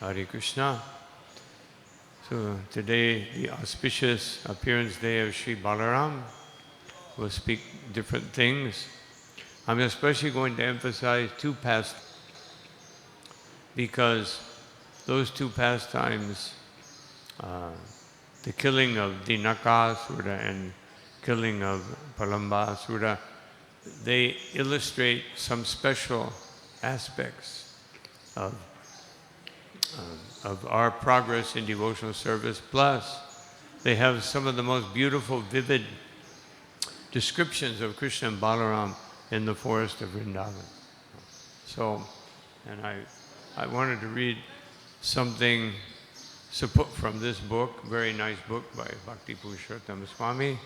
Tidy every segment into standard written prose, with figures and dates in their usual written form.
Hare Krishna. So today, the auspicious appearance day of Sri Balaram. We'll speak different things. I'm especially going to emphasize two pastimes because those two pastimes, the killing of Dinakasura and killing of Palambasura, they illustrate some special aspects of our progress in devotional service. Plus, they have some of the most beautiful, vivid descriptions of Krishna and Balaram in the forest of Vrindavan. So, and I wanted to read something from this book, very nice book by Bhakti Purushottam Swami.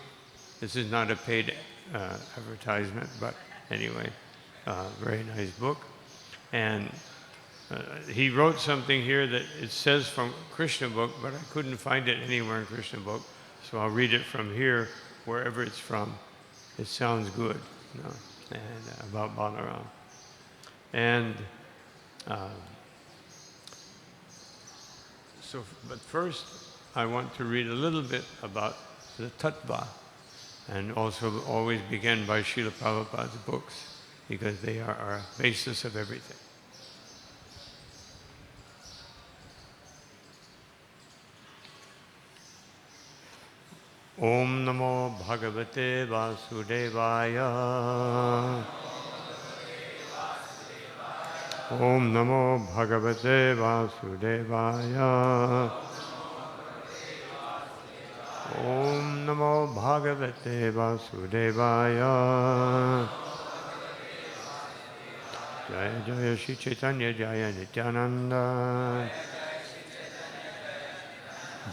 This is not a paid advertisement, but anyway, very nice book. And he wrote something here that it says from Krishna book, but I couldn't find it anywhere in Krishna book, so I'll read it from here, wherever it's from. It sounds good, you know, and about Balaram. And but first, I want to read a little bit about the tattva, and also always begin by Srila Prabhupada's books, because they are our basis of everything. Om Namo Bhagavate Vasudevaya. Om Namo Bhagavate Vasudevaya. Om Namo Bhagavate Vasudevaya. Jaya Jaya Shri Chaitanya Jaya Nityananda.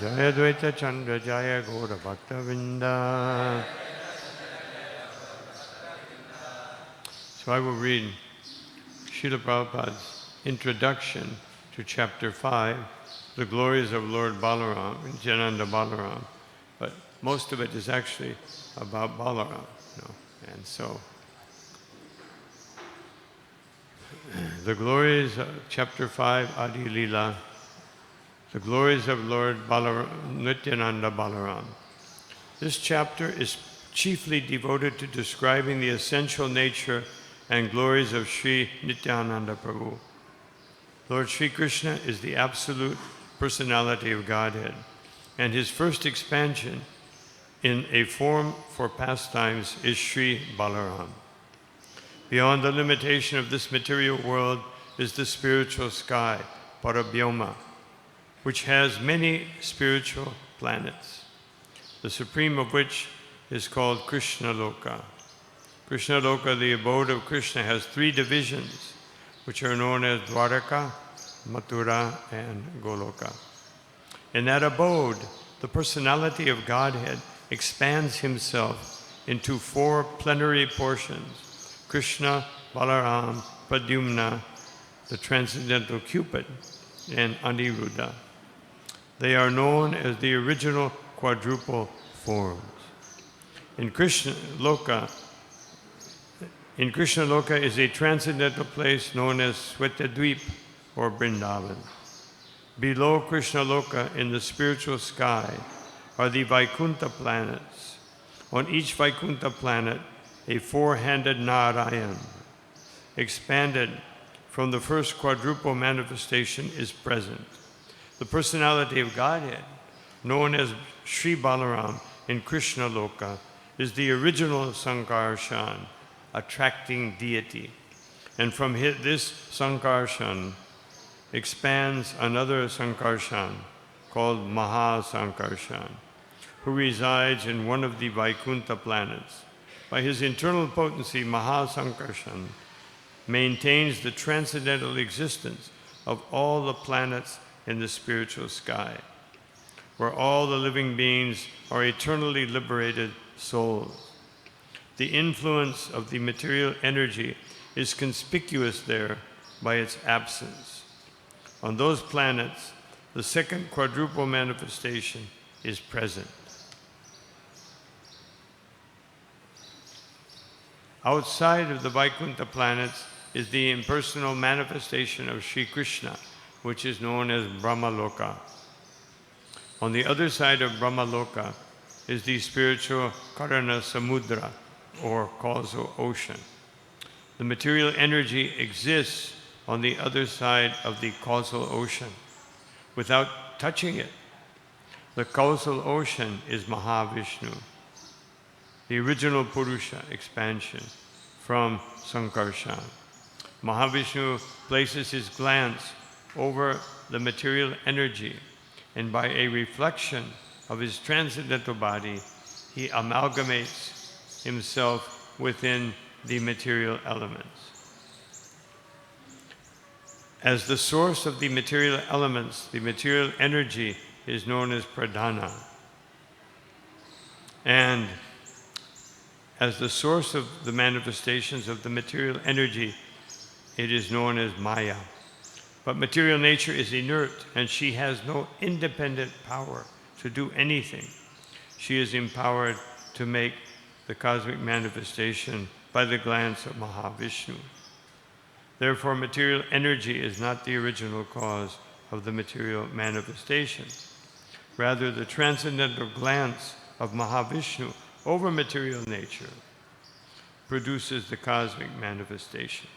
Jaya Dvaita Chandra Jaya Gaura Bhakta Vrinda. So I will read Srila Prabhupada's introduction to chapter 5, the glories of Lord Balaram, Nityananda Balaram. But most of it is actually about Balaram, you know. And so the glories of chapter 5, Adi Lila. The glories of Lord Nityananda Balaram. This chapter is chiefly devoted to describing the essential nature and glories of Sri Nityananda Prabhu. Lord Sri Krishna is the absolute personality of Godhead, and his first expansion in a form for pastimes is Sri Balaram. Beyond the limitation of this material world is the spiritual sky, Parabhyoma, which has many spiritual planets, the supreme of which is called Krishna Loka. Krishna Loka, the abode of Krishna, has three divisions, which are known as Dwaraka, Mathura, and Goloka. In that abode, the personality of Godhead expands himself into four plenary portions: Krishna, Balaram, Pradyumna, the transcendental Cupid, and Aniruddha. They are known as the original quadruple forms. In Krishna Loka is a transcendental place known as Swetadweep or Vrindavan. Below Krishna Loka in the spiritual sky are the Vaikuntha planets. On each Vaikuntha planet, a four-handed Narayan, expanded from the first quadruple manifestation, is present. The personality of Godhead, known as Sri Balaram in Krishna Loka, is the original Sankarshan, attracting deity. And from this Sankarshan expands another Sankarshan called Maha-Sankarshan, who resides in one of the Vaikuntha planets. By his internal potency, Maha-Sankarshan maintains the transcendental existence of all the planets in the spiritual sky, where all the living beings are eternally liberated souls. The influence of the material energy is conspicuous there by its absence. On those planets, the second quadruple manifestation is present. Outside of the Vaikuntha planets is the impersonal manifestation of Sri Krishna, which is known as Brahmaloka. On the other side of Brahmaloka is the spiritual Karana Samudra, or causal ocean. The material energy exists on the other side of the causal ocean without touching it. The causal ocean is Mahavishnu, the original Purusha expansion from Sankarshan. Mahavishnu places his glance over the material energy, and by a reflection of his transcendental body, he amalgamates himself within the material elements. As the source of the material elements, the material energy is known as pradhana. And as the source of the manifestations of the material energy, it is known as Maya. But material nature is inert, and she has no independent power to do anything. She is empowered to make the cosmic manifestation by the glance of Mahavishnu. Therefore, material energy is not the original cause of the material manifestation. Rather, the transcendental glance of Mahavishnu over material nature produces the cosmic manifestation.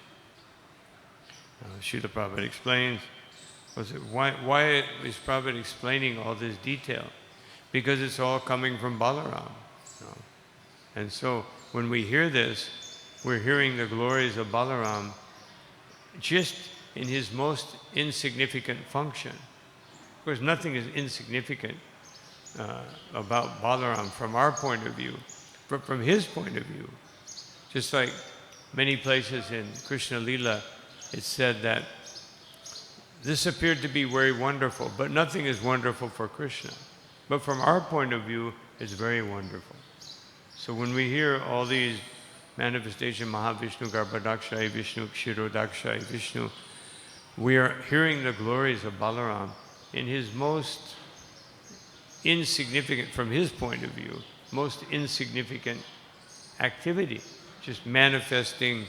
Srila Prabhupada explains, why is Prabhupada explaining all this detail? Because it's all coming from Balaram. And so when we hear this, we're hearing the glories of Balaram just in his most insignificant function. Of course, nothing is insignificant about Balaram from our point of view, but from his point of view. Just like many places in Krishna Lila, it's said that this appeared to be very wonderful, but nothing is wonderful for Krishna. But from our point of view, it's very wonderful. So when we hear all these manifestations, Mahavishnu, Garbhodakshayi Vishnu, Kshirodakshayi Vishnu, we are hearing the glories of Balaram in his most insignificant, from his point of view, most insignificant activity, just manifesting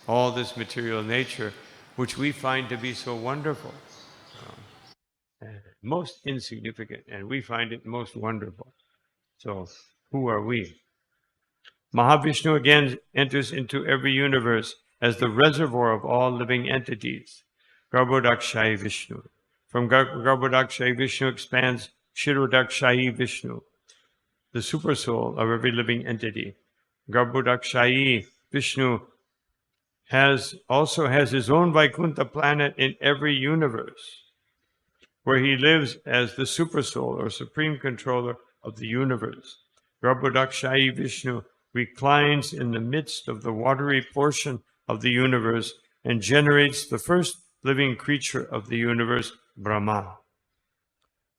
all this material nature, which we find to be so wonderful. Most insignificant, and we find it most wonderful. So, who are we? Mahavishnu again enters into every universe as the reservoir of all living entities. Garbhodakshayi Vishnu. From Garbhodakshayi Vishnu expands Kshirodakshayi Vishnu, the supersoul of every living entity. Garbhodakshayi Vishnu also has his own Vaikuntha planet in every universe, where he lives as the supersoul or supreme controller of the universe. Garbhodakshayi Vishnu reclines in the midst of the watery portion of the universe and generates the first living creature of the universe, Brahma.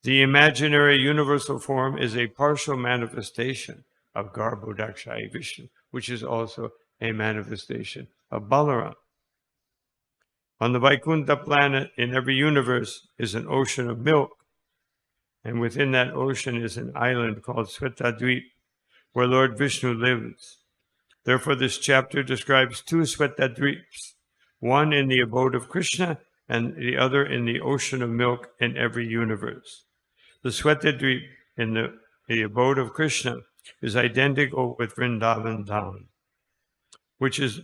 The imaginary universal form is a partial manifestation of Garbhodakshayi Vishnu, which is also a manifestation of Balaram. On the Vaikuntha planet, in every universe, is an ocean of milk, and within that ocean is an island called Svetadvip, where Lord Vishnu lives. Therefore, this chapter describes two Svetadvips, one in the abode of Krishna and the other in the ocean of milk in every universe. The Svetadvip in the abode of Krishna is identical with Vrindavan Dham, which is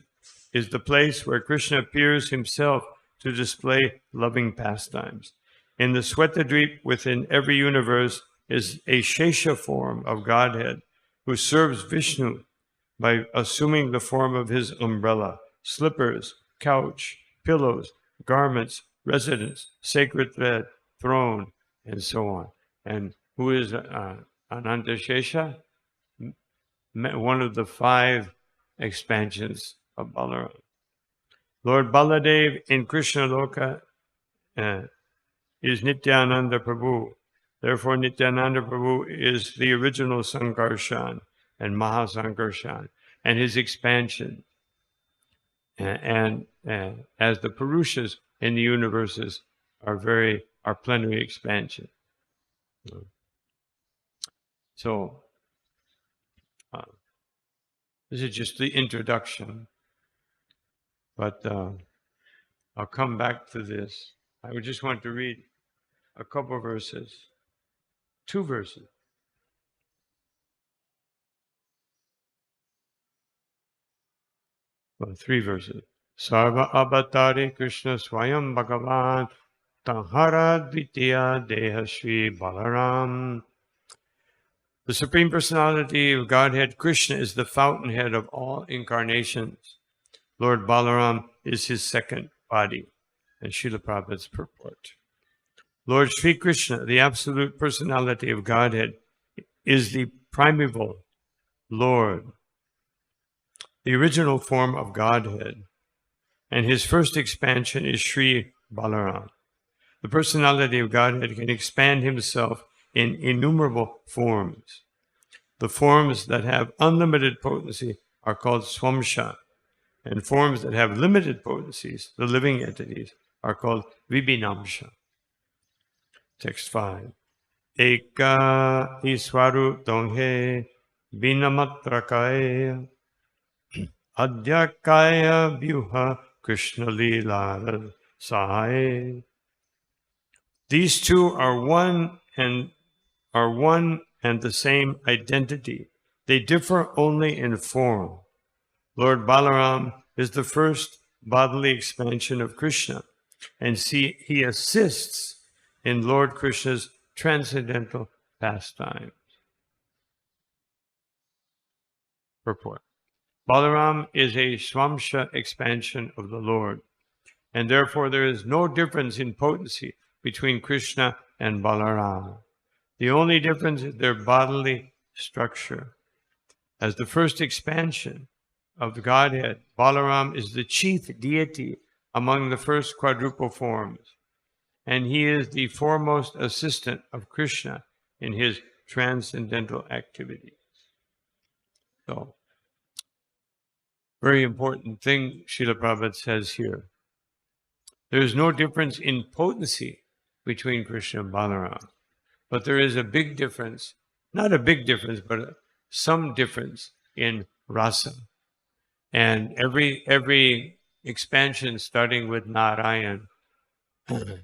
the place where Krishna appears himself to display loving pastimes. In the Svetadvip within every universe is a Shesha form of Godhead who serves Vishnu by assuming the form of his umbrella, slippers, couch, pillows, garments, residence, sacred thread, throne, and so on. And who is Ananta Shesha? One of the 5 expansions of Balaram. Lord Baladev in Krishna Loka is Nityananda Prabhu. Therefore, Nityananda Prabhu is the original Sankarshan and Mahasankarshan, and his expansion. And as the Purushas in the universes are plenary expansion. So, this is just the introduction, but I'll come back to this I would just want to read a couple of verses, 2 verses. Well, 3 verses. Sarva avatari Krishna Swayam Bhagavan Tanhara Dvitiya Deha Shri Balaram. The Supreme Personality of Godhead, Krishna, is the fountainhead of all incarnations. Lord Balaram is his second body. And Srila Prabhupada's purport. Lord Sri Krishna, the absolute personality of Godhead, is the primeval Lord, the original form of Godhead, and his first expansion is Sri Balaram. The personality of Godhead can expand himself in innumerable forms. The forms that have unlimited potency are called Swamsha, and forms that have limited potencies, the living entities, are called Vibhinamsha. Text 5. Eka Iswaru Tonghe Binamatrakaya Adyakaya Vyuha Krishna Lila Sahaye. These two are one and the same identity. They differ only in form. Lord Balaram is the first bodily expansion of Krishna, and he assists in Lord Krishna's transcendental pastimes. Purport. Balaram is a Swamsha expansion of the Lord, and therefore there is no difference in potency between Krishna and Balaram. The only difference is their bodily structure. As the first expansion of the Godhead, Balaram is the chief deity among the first quadruple forms, and he is the foremost assistant of Krishna in his transcendental activities. So, very important thing Srila Prabhupada says here. There is no difference in potency between Krishna and Balaram, but there is a big difference, not a big difference, but some difference in rasa. And every expansion, starting with Narayan, the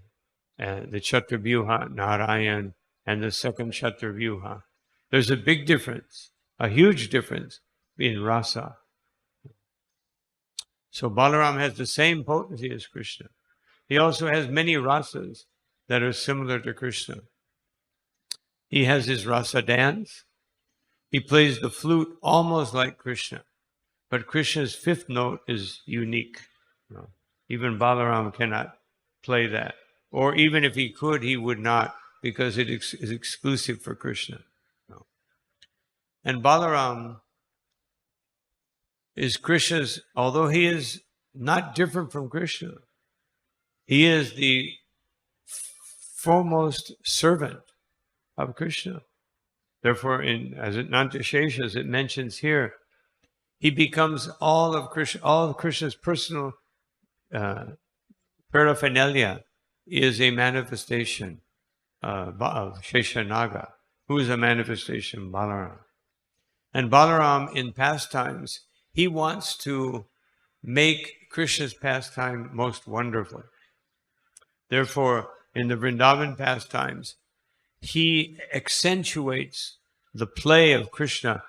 Chaturvyuha, Narayan, and the second Chaturvyuha, there's a big difference, a huge difference in rasa. So Balaram has the same potency as Krishna. He also has many rasas that are similar to Krishna. He has his rasa dance. He plays the flute almost like Krishna. But Krishna's fifth note is unique. Even Balaram cannot play that. Or even if he could, he would not, because it is exclusive for Krishna. And Balaram is Krishna's, although he is not different from Krishna, he is the foremost servant of Krishna. Therefore, as it mentions here, he becomes all of Krishna's personal paraphernalia is a manifestation of Sheshanaga, who is a manifestation of Balaram. And Balaram in pastimes, he wants to make Krishna's pastime most wonderful. Therefore, in the Vrindavan pastimes, he accentuates the play of Krishna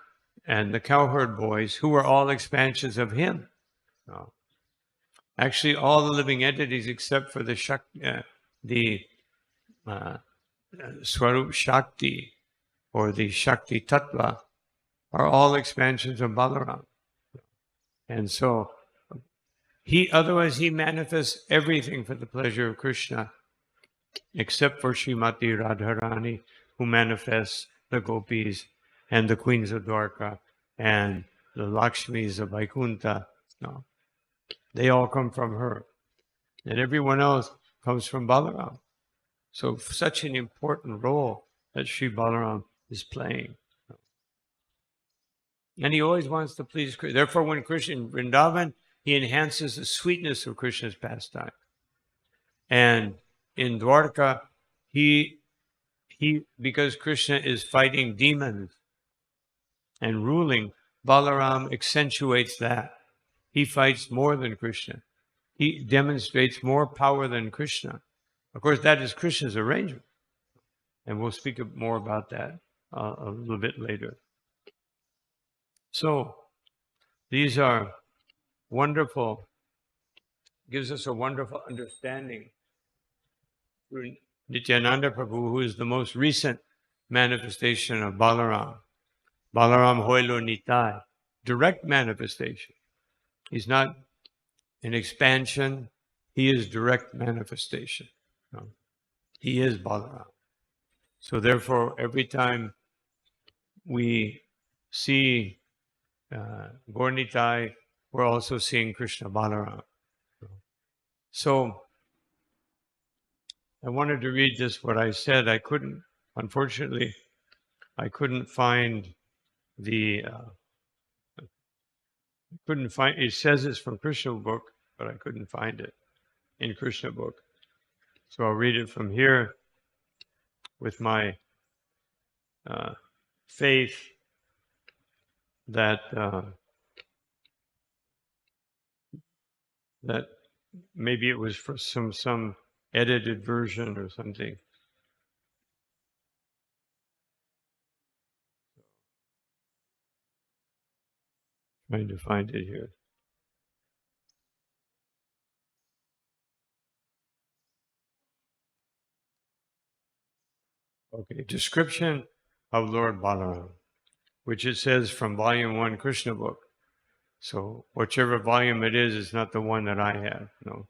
and the cowherd boys, who are all expansions of him. Actually, all the living entities except for the Swarup Shakti or the Shakti Tattva are all expansions of Balaram. And so, otherwise he manifests everything for the pleasure of Krishna, except for Srimati Radharani, who manifests the gopis and the queens of Dwarka and the Lakshmis of Vaikuntha. No. They all come from her. And everyone else comes from Balaram. So such an important role that Sri Balaram is playing. And he always wants to please Krishna. Therefore, when Krishna in Vrindavan, he enhances the sweetness of Krishna's pastime. And in Dwarka, because Krishna is fighting demons and ruling, Balaram accentuates that. He fights more than Krishna. He demonstrates more power than Krishna. Of course, that is Krishna's arrangement. And we'll speak more about that a little bit later. So, these are wonderful, gives us a wonderful understanding through Nityananda Prabhu, who is the most recent manifestation of Balaram. Balaram Hoilo Nitai, direct manifestation. He's not an expansion, he is direct manifestation. He is Balaram. So therefore, every time we see Gaur Nitai, we're also seeing Krishna Balaram. So I wanted to read this, what I said. I couldn't, unfortunately, I couldn't find the, it says it's from Krishna book, but I couldn't find it in Krishna book. So I'll read it from here with my faith that that maybe it was for some edited version or something. Trying to find it here. Okay, description of Lord Balaram, which it says from volume 1 Krishna book. So whichever volume it is not the one that I have. No.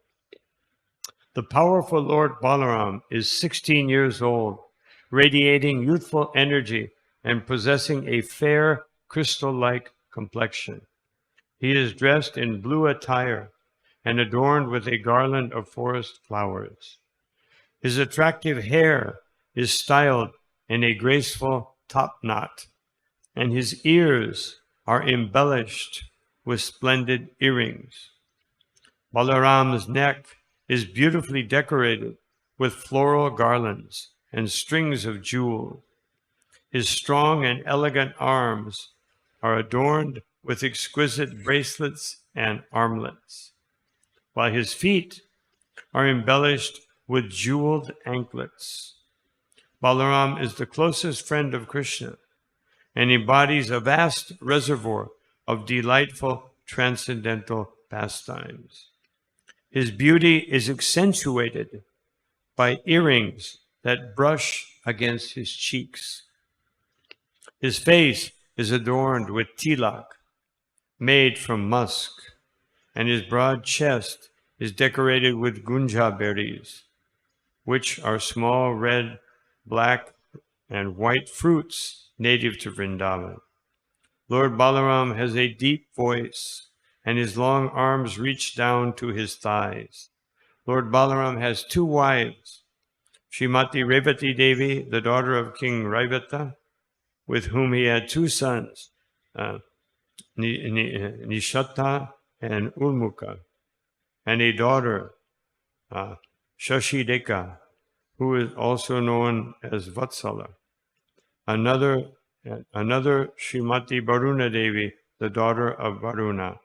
The powerful Lord Balaram is 16 years old, radiating youthful energy and possessing a fair crystal-like complexion. He is dressed in blue attire and adorned with a garland of forest flowers. His attractive hair is styled in a graceful top knot, and his ears are embellished with splendid earrings. Balaram's neck is beautifully decorated with floral garlands and strings of jewels. His strong and elegant arms are adorned with exquisite bracelets and armlets, while his feet are embellished with jeweled anklets. Balaram is the closest friend of Krishna and embodies a vast reservoir of delightful transcendental pastimes. His beauty is accentuated by earrings that brush against his cheeks. His face is adorned with tilak, made from musk, and his broad chest is decorated with gunja berries, which are small red, black, and white fruits native to Vrindavan. Lord Balaram has a deep voice, and his long arms reach down to his thighs. Lord Balaram has 2 wives, Srimati Revati Devi, the daughter of King Raivata, with whom he had 2 sons, Nishata and Ulmuka, and a daughter, Shashideka, who is also known as Vatsala. Another Srimati Varuna Devi, the daughter of Varuna.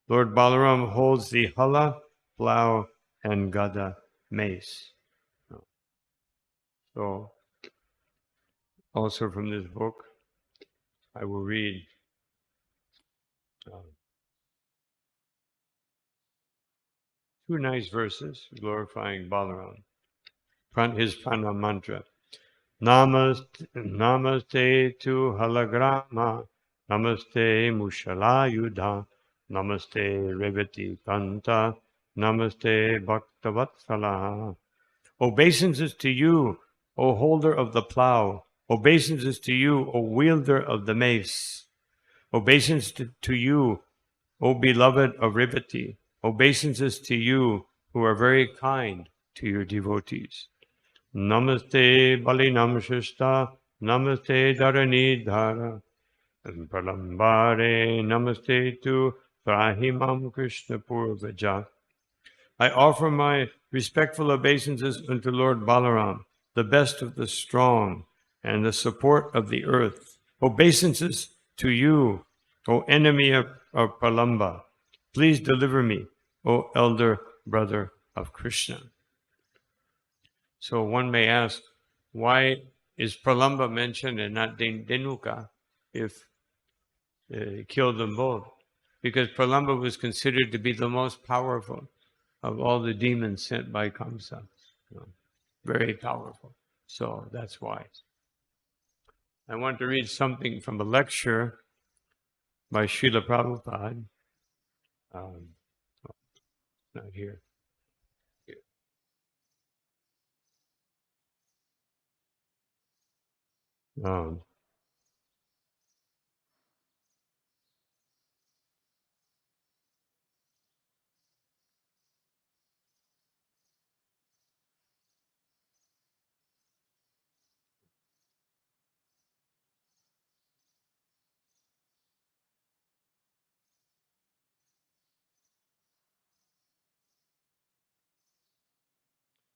Lord Balaram holds the hala, plow, and gada mace. So, also from this book, I will read 2 nice verses glorifying Balaram. His prana mantra. Namaste tu halagrama, namaste mushalayudha, namaste revati kanta, namaste bhaktavatsala. Obeisances to you, O holder of the plow. Obeisances to you, O wielder of the mace. Obeisances to you, O beloved of Revati. Obeisances to you who are very kind to your devotees. Namaste Balinam Shishta, Namaste Dharani Dhara, and Pralambare, Namaste to Prahimam Krishna Purvaja. I offer my respectful obeisances unto Lord Balaram, the best of the strong and the support of the earth. Obeisances to you, O enemy of Pralamba. Please deliver me, O elder brother of Krishna. So one may ask, why is Pralamba mentioned and not Denuka if he killed them both? Because Pralamba was considered to be the most powerful of all the demons sent by Kamsa. Very powerful. So that's why. I want to read something from a lecture by Srila Prabhupada. Not here. Um,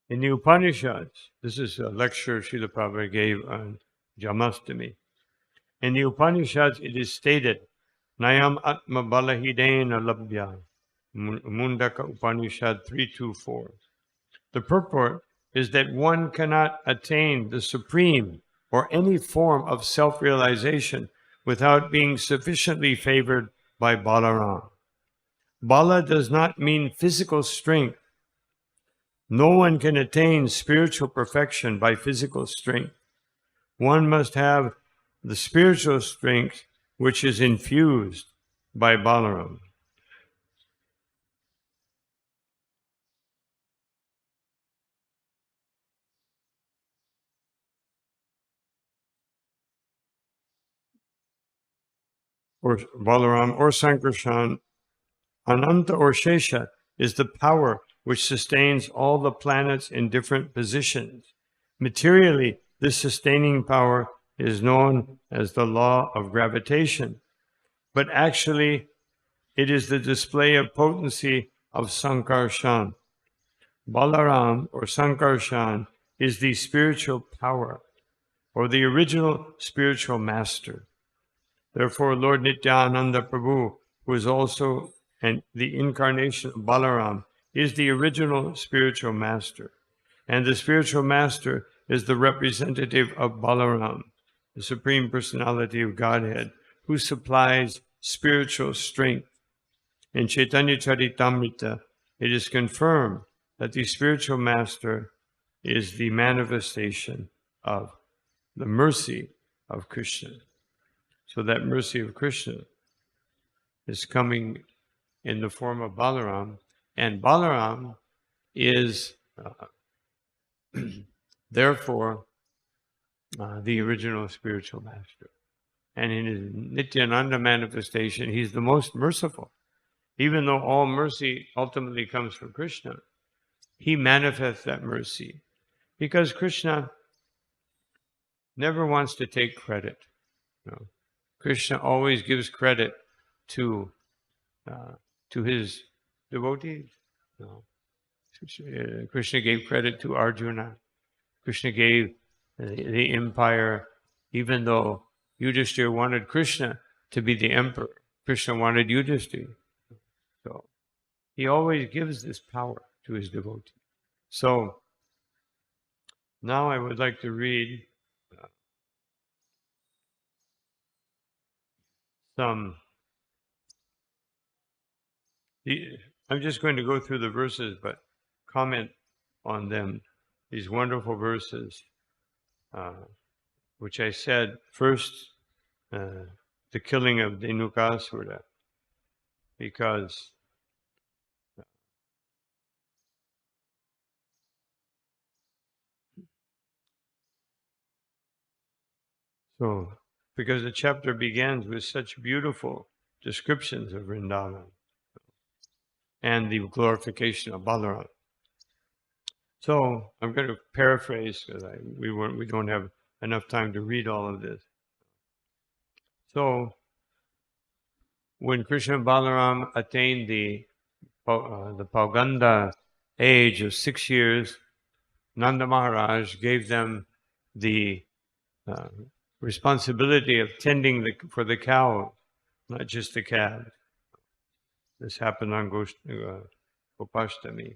in the Upanishads, this is a lecture Srila Prabhupada gave on Jamastami. In the Upanishads, it is stated, Nayam Atma Balahidena Labhya, Mundaka Upanishad 324. The purport is that one cannot attain the supreme or any form of self-realization without being sufficiently favored by Balaram. Bala does not mean physical strength. No one can attain spiritual perfection by physical strength. One must have the spiritual strength which is infused by Balaram. Or Balaram or Sankarshan, Ananta or Shesha is the power which sustains all the planets in different positions. Materially, this sustaining power is known as the law of gravitation, but actually it is the display of potency of Sankarshan. Balaram or Sankarshan is the spiritual power or the original spiritual master. Therefore, Lord Nityananda Prabhu, who is also the incarnation of Balaram, is the original spiritual master. And the spiritual master is the representative of Balaram, the Supreme Personality of Godhead, who supplies spiritual strength. In Chaitanya Charitamrita, it is confirmed that the spiritual master is the manifestation of the mercy of Krishna. So that mercy of Krishna is coming in the form of Balaram, and Balaram is therefore the original spiritual master. And in his Nityananda manifestation, he's the most merciful. Even though all mercy ultimately comes from Krishna, he manifests that mercy because Krishna never wants to take credit. No. Krishna always gives credit to his devotees. No. Krishna gave credit to Arjuna. Krishna gave the empire, even though Yudhishthira wanted Krishna to be the emperor. Krishna wanted Yudhishthira. So he always gives this power to his devotees. So now I would like to read some. I'm just going to go through the verses, but comment on them. These wonderful verses, which I said first, the killing of Dhenukasura, because the chapter begins with such beautiful descriptions of Vrindavan and the glorification of Balaram. So I'm going to paraphrase because we don't have enough time to read all of this. So when Krishna and Balaram attained the Pauganda age of 6 years, Nanda Maharaj gave them the responsibility of tending for the cow, not just the calves. This happened on Gopashtami.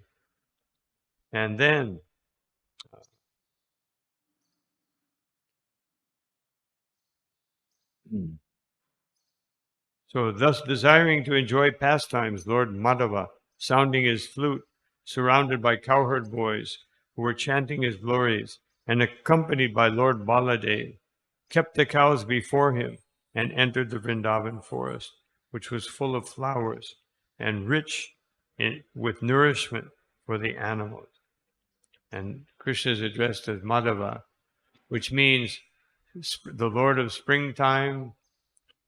And then So thus desiring to enjoy pastimes, Lord Madhava, sounding his flute, surrounded by cowherd boys who were chanting his glories, and accompanied by Lord Baladev, kept the cows before him and entered the Vrindavan forest, which was full of flowers and rich with nourishment for the animals. And Krishna is addressed as Madhava, which means the Lord of springtime.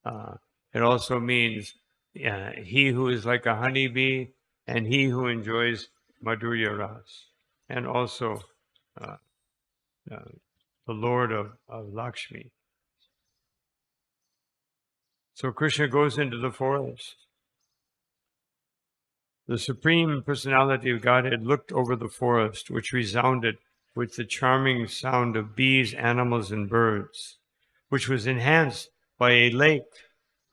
It also means he who is like a honeybee and he who enjoys Madhurya Ras. And also the Lord of Lakshmi. So Krishna goes into the forest. The Supreme Personality of Godhead looked over the forest, which resounded with the charming sound of bees, animals, and birds, which was enhanced by a lake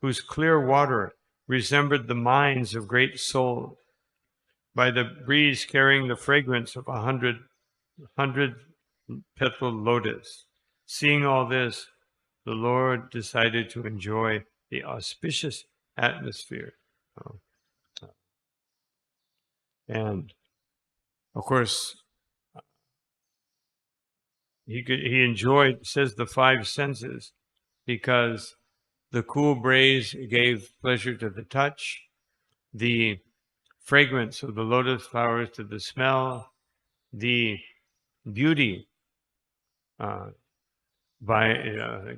whose clear water resembled the minds of great souls, by the breeze carrying the fragrance of 100 petal lotus. Seeing all this, the Lord decided to enjoy the auspicious atmosphere. And of course, he enjoyed, says, the five senses, because the cool breeze gave pleasure to the touch, the fragrance of the lotus flowers to the smell, the beauty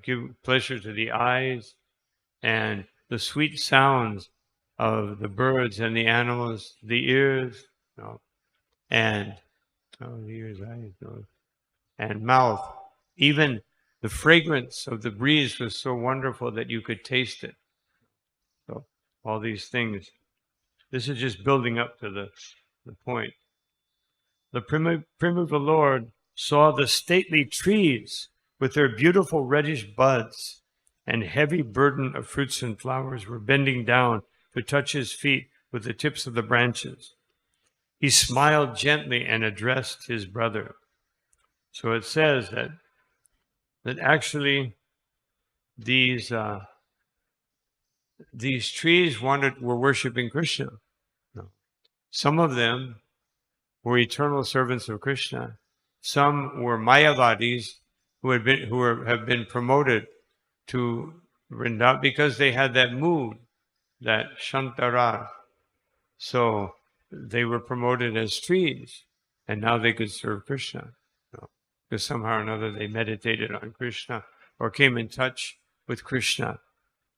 give pleasure to the eyes, and the sweet sounds of the birds and the animals, the ears, and the ears, eyes, nose, and mouth. Even the fragrance of the breeze was so wonderful that you could taste it. So all these things. This is just building up to the point. The primeval Lord saw the stately trees with their beautiful reddish buds and heavy burden of fruits and flowers were bending down to touch his feet with the tips of the branches. He smiled gently and addressed his brother. So it says that actually these trees were worshiping Krishna. No. Some of them were eternal servants of Krishna. Some were Mayavadis who have been promoted to Vrindavan because they had that mood, that Shantara. So they were promoted as trees, and now they could serve Krishna. Because somehow or another they meditated on Krishna or came in touch with Krishna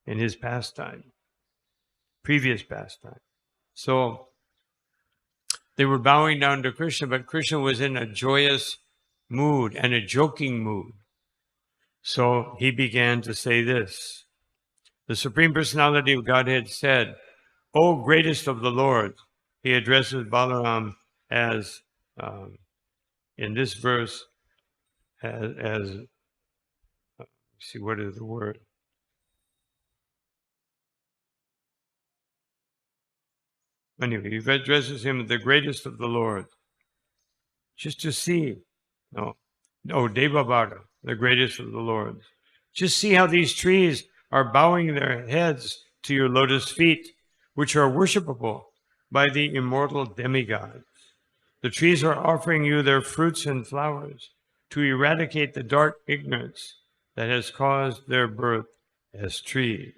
in his pastime, previous pastime. So they were bowing down to Krishna, but Krishna was in a joyous mood and a joking mood. So he began to say this. The Supreme Personality of Godhead said, "O greatest of the Lords," he addresses Balaram as, in this verse, as see, what is the word? Anyway, he addresses him as the greatest of the Lords. Just to see, Devabhara, the greatest of the Lords. Just see how these trees are bowing their heads to your lotus feet, which are worshipable by the immortal demigods. The trees are offering you their fruits and flowers to eradicate the dark ignorance that has caused their birth as trees.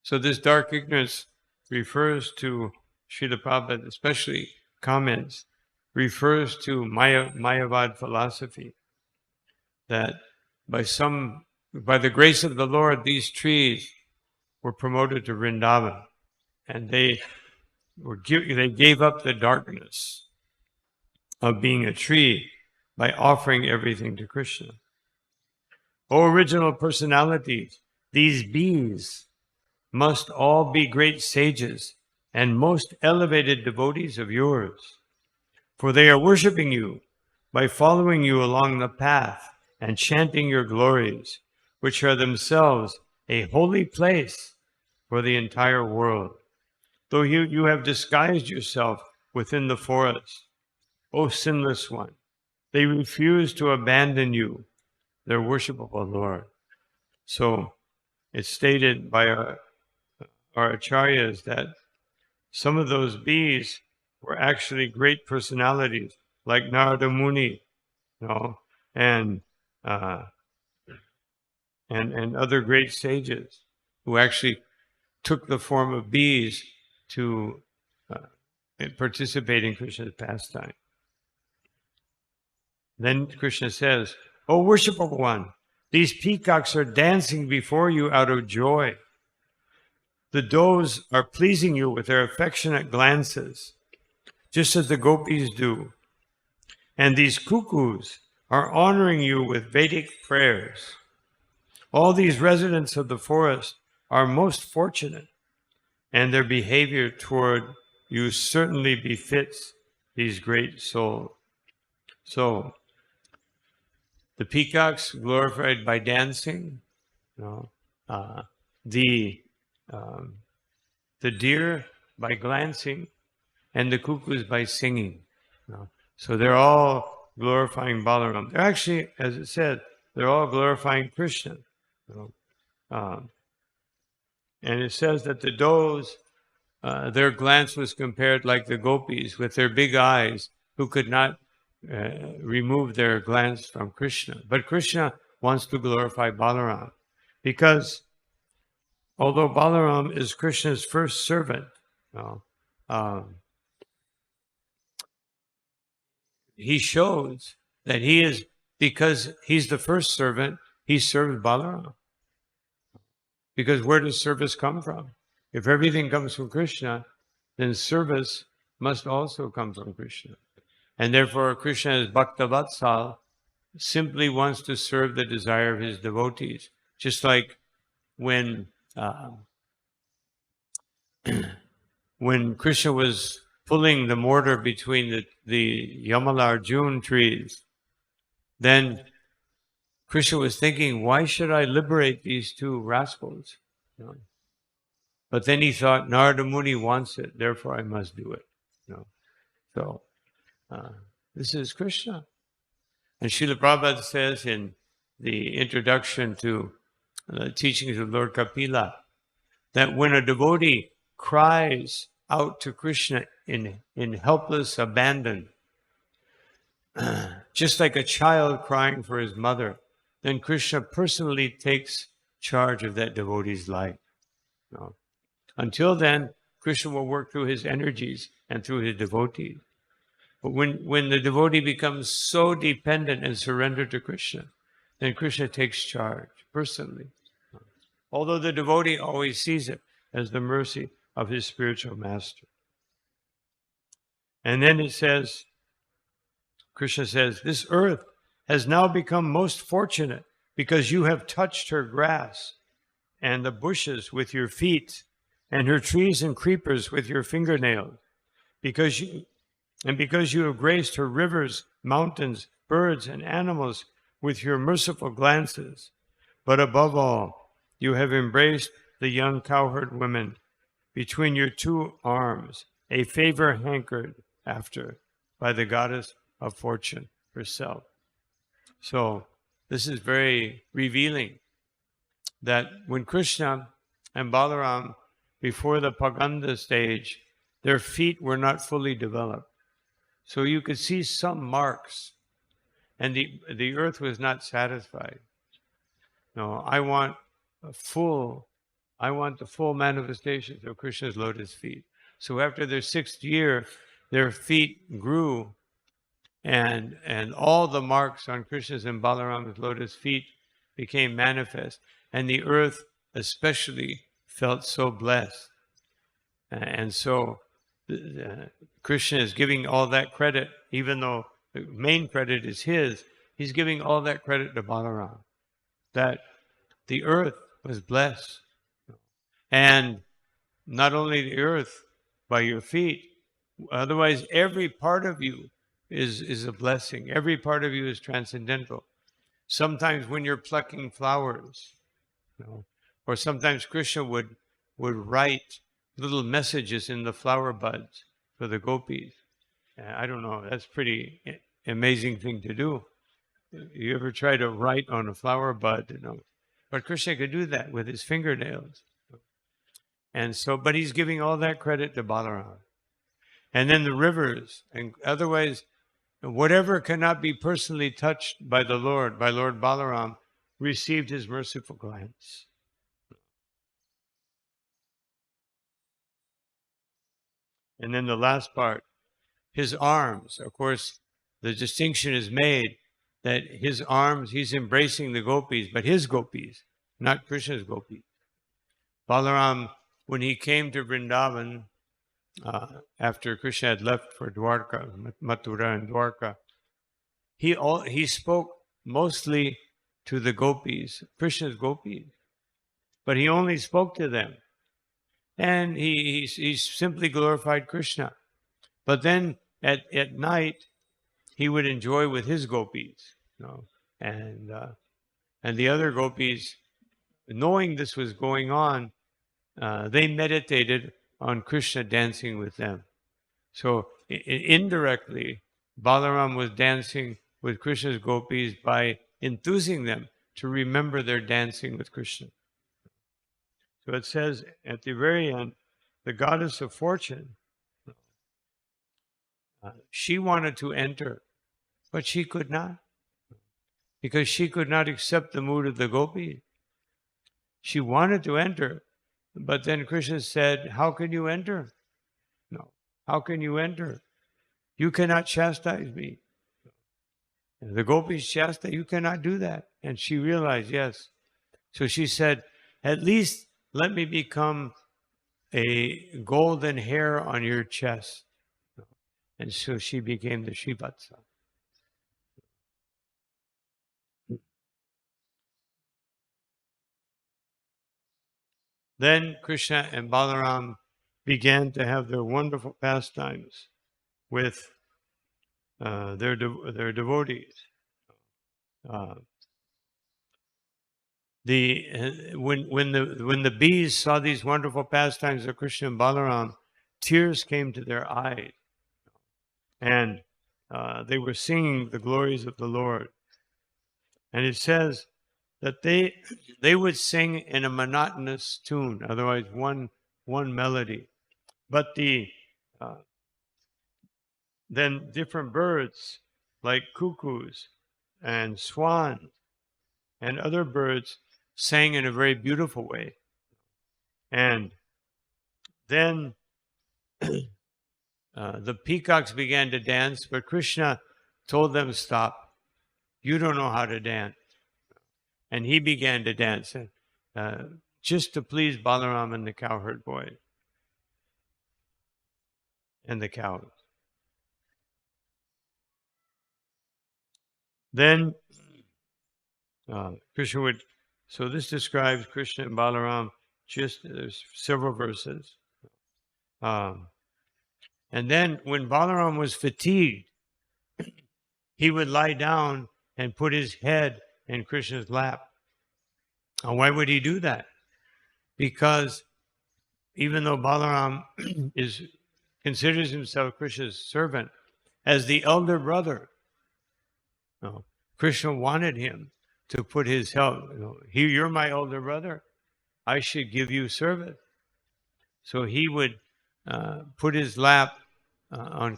So this dark ignorance refers to, Srila Prabhupada especially comments, refers to Mayavad philosophy, that by the grace of the Lord, these trees were promoted to Vrindavan, and they gave up the darkness of being a tree by offering everything to Krishna. O original personalities, these bees must all be great sages and most elevated devotees of yours, for they are worshiping you by following you along the path and chanting your glories, which are themselves a holy place for the entire world. Though you have disguised yourself within the forest, O sinless one, they refuse to abandon you, their worshipable Lord. So it's stated by our acharyas that some of those bees were actually great personalities, like Narada Muni, and other great sages who actually took the form of bees to participate in Krishna's pastime. Then Krishna says, "O worshipful one, these peacocks are dancing before you out of joy. The does are pleasing you with their affectionate glances, just as the gopis do. And these cuckoos are honoring you with Vedic prayers. All these residents of the forest are most fortunate, and their behavior toward you certainly befits these great souls." So, the peacocks glorified by dancing, the deer by glancing, and the cuckoos by singing. So they're all glorifying Balaram. They're actually, as it said, they're all glorifying Krishna. And it says that the does, their glance was compared like the gopis with their big eyes, who could not remove their glance from Krishna. But Krishna wants to glorify Balaram, because although Balaram is Krishna's first servant, he shows that he is, because he's the first servant, he serves Balaram. Because where does service come from? If everything comes from Krishna, then service must also come from Krishna. And therefore, Krishna, as Bhakta Vatsal, simply wants to serve the desire of his devotees. Just like when Krishna was pulling the mortar between the Yamalarjun trees, then Krishna was thinking, why should I liberate these two rascals? But then he thought, Narada Muni wants it, therefore I must do it. So this is Krishna. And Srila Prabhupada says in the introduction to the teachings of Lord Kapila, that when a devotee cries out to Krishna in helpless abandon, just like a child crying for his mother, then Krishna personally takes charge of that devotee's life. Until then, Krishna will work through his energies and through his devotees. But when the devotee becomes so dependent and surrendered to Krishna, then Krishna takes charge personally. Although the devotee always sees it as the mercy of his spiritual master. And then it says, Krishna says, this earth has now become most fortunate because you have touched her grass and the bushes with your feet and her trees and creepers with your fingernails, because you have graced her rivers, mountains, birds, and animals with your merciful glances. But above all, you have embraced the young cowherd women between your two arms, a favor hankered after by the goddess of fortune herself. So this is very revealing that when Krishna and Balaram, before the Paganda stage, their feet were not fully developed. So you could see some marks, and the earth was not satisfied. No, I want the full manifestations of Krishna's lotus feet. So after their 6th year, their feet grew, and all the marks on Krishna's and Balaram's lotus feet became manifest. And the earth especially felt so blessed. And so Krishna is giving all that credit, even though the main credit is his, he's giving all that credit to Balaram, that the earth was blessed. And not only the earth, by your feet, otherwise every part of you is a blessing. Every part of you is transcendental. Sometimes when you're plucking flowers, or sometimes Krishna would write little messages in the flower buds for the gopis. I don't know, that's pretty amazing thing to do. You ever try to write on a flower bud? But Krishna could do that with his fingernails. And so, but he's giving all that credit to Balaram. And then the rivers, and otherwise, whatever cannot be personally touched by the Lord, by Lord Balaram, received his merciful glance. And then the last part, his arms. Of course, the distinction is made that his arms, he's embracing the gopis, but his gopis, not Krishna's gopis. Balaram, when he came to Vrindavan, after Krishna had left for Dwarka, Mathura and Dwarka, he spoke mostly to the gopis, Krishna's gopis, but he only spoke to them. And he simply glorified Krishna. But then at night, he would enjoy with his gopis, and the other gopis, knowing this was going on, they meditated on Krishna dancing with them. So indirectly, Balaram was dancing with Krishna's gopis by enthusing them to remember their dancing with Krishna. So it says at the very end, the goddess of fortune, she wanted to enter, but she could not, because she could not accept the mood of the gopis. She wanted to enter, but then Krishna said, how can you enter? No, how can you enter? You cannot chastise me. The gopis chastise, you cannot do that. And she realized, yes. So she said, at least let me become a golden hair on your chest. And so she became the Shrivatsa. Then Krishna and Balaram began to have their wonderful pastimes with their devotees. When the bees saw these wonderful pastimes of Krishna and Balaram, tears came to their eyes, and they were singing the glories of the Lord. And it says that they would sing in a monotonous tune, otherwise one melody. But then different birds like cuckoos and swans and other birds sang in a very beautiful way. And then the peacocks began to dance, but Krishna told them, stop. You don't know how to dance. And he began to dance just to please Balaram and the cowherd boy and the cows. Then Krishna would, so this describes Krishna and Balaram, there's several verses. And then when Balaram was fatigued, he would lie down and put his head in Krishna's lap. Now, why would he do that? Because even though Balaram considers himself Krishna's servant, as the elder brother, Krishna wanted him to put his help. You're my elder brother. I should give you service. So he would put his head on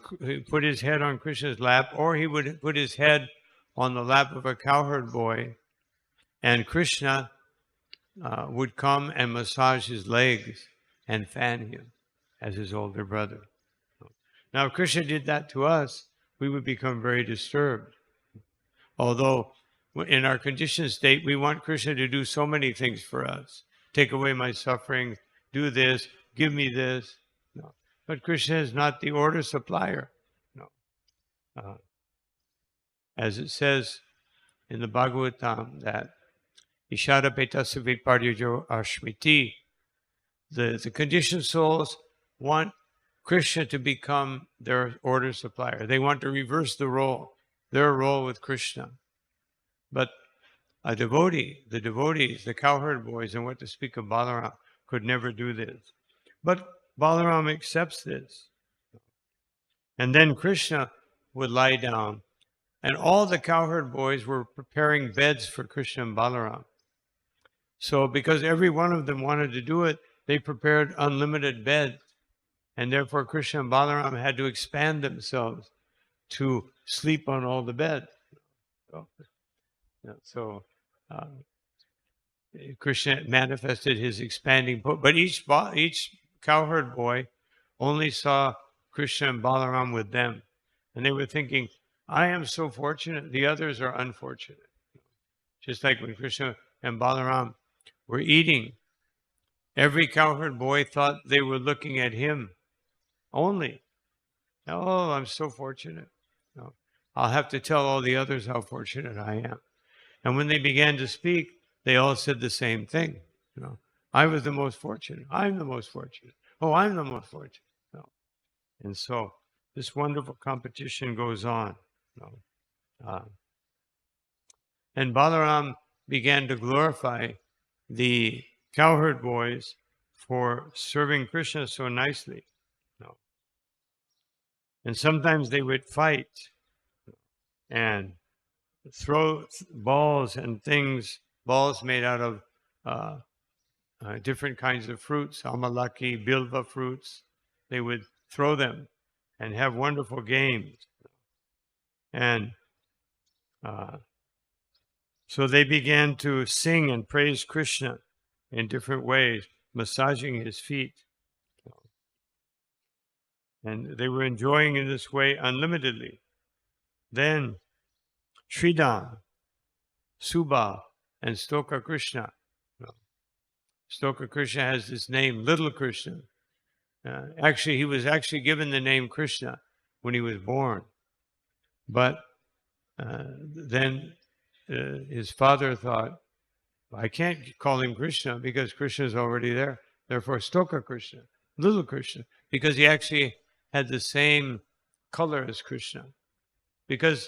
Krishna's lap, or he would put his head on the lap of a cowherd boy, and Krishna would come and massage his legs and fan him as his older brother. Now, if Krishna did that to us, we would become very disturbed. Although in our conditioned state, we want Krishna to do so many things for us. Take away my suffering, do this, give me this. No. But Krishna is not the order supplier. No. As it says in the Bhagavatam that Ishara Petasya Viparyojo Ashmiti, the conditioned souls want Krishna to become their order supplier. They want to reverse their role with Krishna. But a devotee, the devotees, the cowherd boys, and what to speak of Balaram, could never do this. But Balaram accepts this. And then Krishna would lie down, and all the cowherd boys were preparing beds for Krishna and Balaram. So because every one of them wanted to do it, they prepared unlimited beds. And therefore Krishna and Balaram had to expand themselves to sleep on all the beds. So Krishna manifested his expanding, but each cowherd boy only saw Krishna and Balaram with them. And they were thinking, I am so fortunate, the others are unfortunate. Just like when Krishna and Balaram were eating, every cowherd boy thought they were looking at him only. Oh, I'm so fortunate. No, I'll have to tell all the others how fortunate I am. And when they began to speak, they all said the same thing. I was the most fortunate. I'm the most fortunate. Oh, I'm the most fortunate. No. And so this wonderful competition goes on. And Balaram began to glorify the cowherd boys for serving Krishna so nicely. And sometimes they would fight and throw balls and things, balls made out of different kinds of fruits, amalaki, bilva fruits. They would throw them and have wonderful games. And so they began to sing and praise Krishna in different ways, massaging his feet. And they were enjoying in this way unlimitedly. Then Sridham, Subha, and Stoka Krishna. Stoka Krishna has this name, Little Krishna. Actually, he was actually given the name Krishna when he was born. But then his father thought, I can't call him Krishna because Krishna is already there. Therefore, Stoka Krishna, Little Krishna, because he actually had the same color as Krishna. Because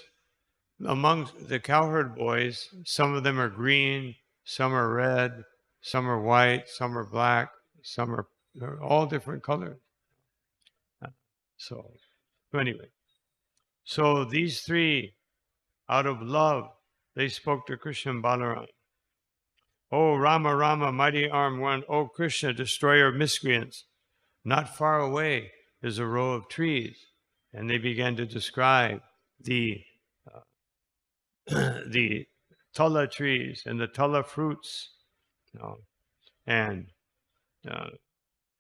among the cowherd boys, some of them are green, some are red, some are white, some are black, some are all different colors. So anyway, so these three, out of love, they spoke to Krishna and Balaram. Oh, Rama, Rama, mighty armed one, oh, Krishna, destroyer of miscreants. Not far away is a row of trees. And they began to describe the tala trees and the tala fruits. And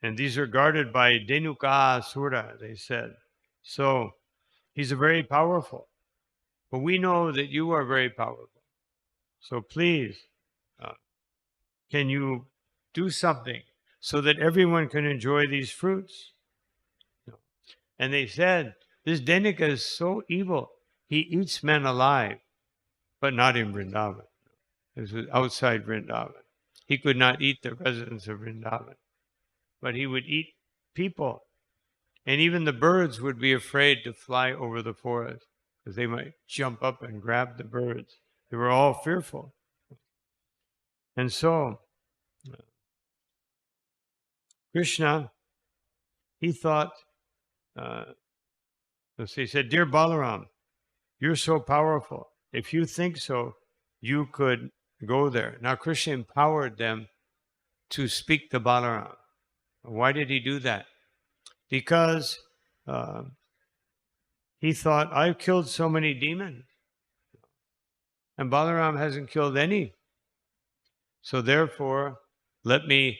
these are guarded by Denuka Asura, they said. So he's a very powerful. But we know that you are very powerful. So please, can you do something so that everyone can enjoy these fruits? And they said, this Denika is so evil. He eats men alive, but not in Vrindavan. This was outside Vrindavan. He could not eat the residents of Vrindavan, but he would eat people. And even the birds would be afraid to fly over the forest because they might jump up and grab the birds. They were all fearful. And so Krishna, he thought, he said, Dear Balaram, you're so powerful. If you think so, you could go there. Now, Krishna empowered them to speak to Balaram. Why did he do that? Because he thought, I've killed so many demons, and Balaram hasn't killed any. So therefore, Balaram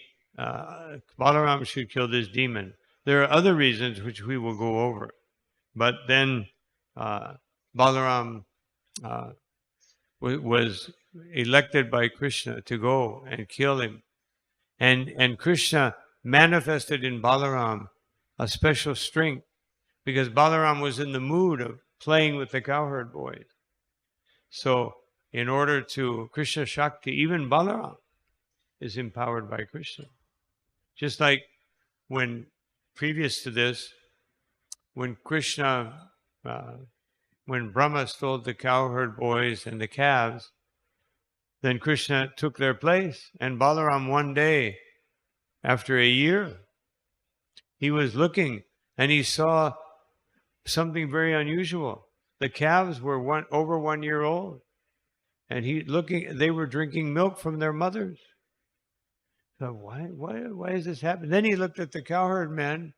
should kill this demon. There are other reasons which we will go over. But then Balaram was elected by Krishna to go and kill him. And Krishna manifested in Balaram a special strength because Balaram was in the mood of playing with the cowherd boys. So in order to Krishna Shakti, even Balaram is empowered by Krishna. Just like when previous to this, when Krishna, when Brahma stole the cowherd boys and the calves, then Krishna took their place. And Balaram one day, after a year, he was looking and he saw something very unusual. The calves were over 1 year old. And they were drinking milk from their mothers. thought, why is this happening? Then he looked at the cowherd men.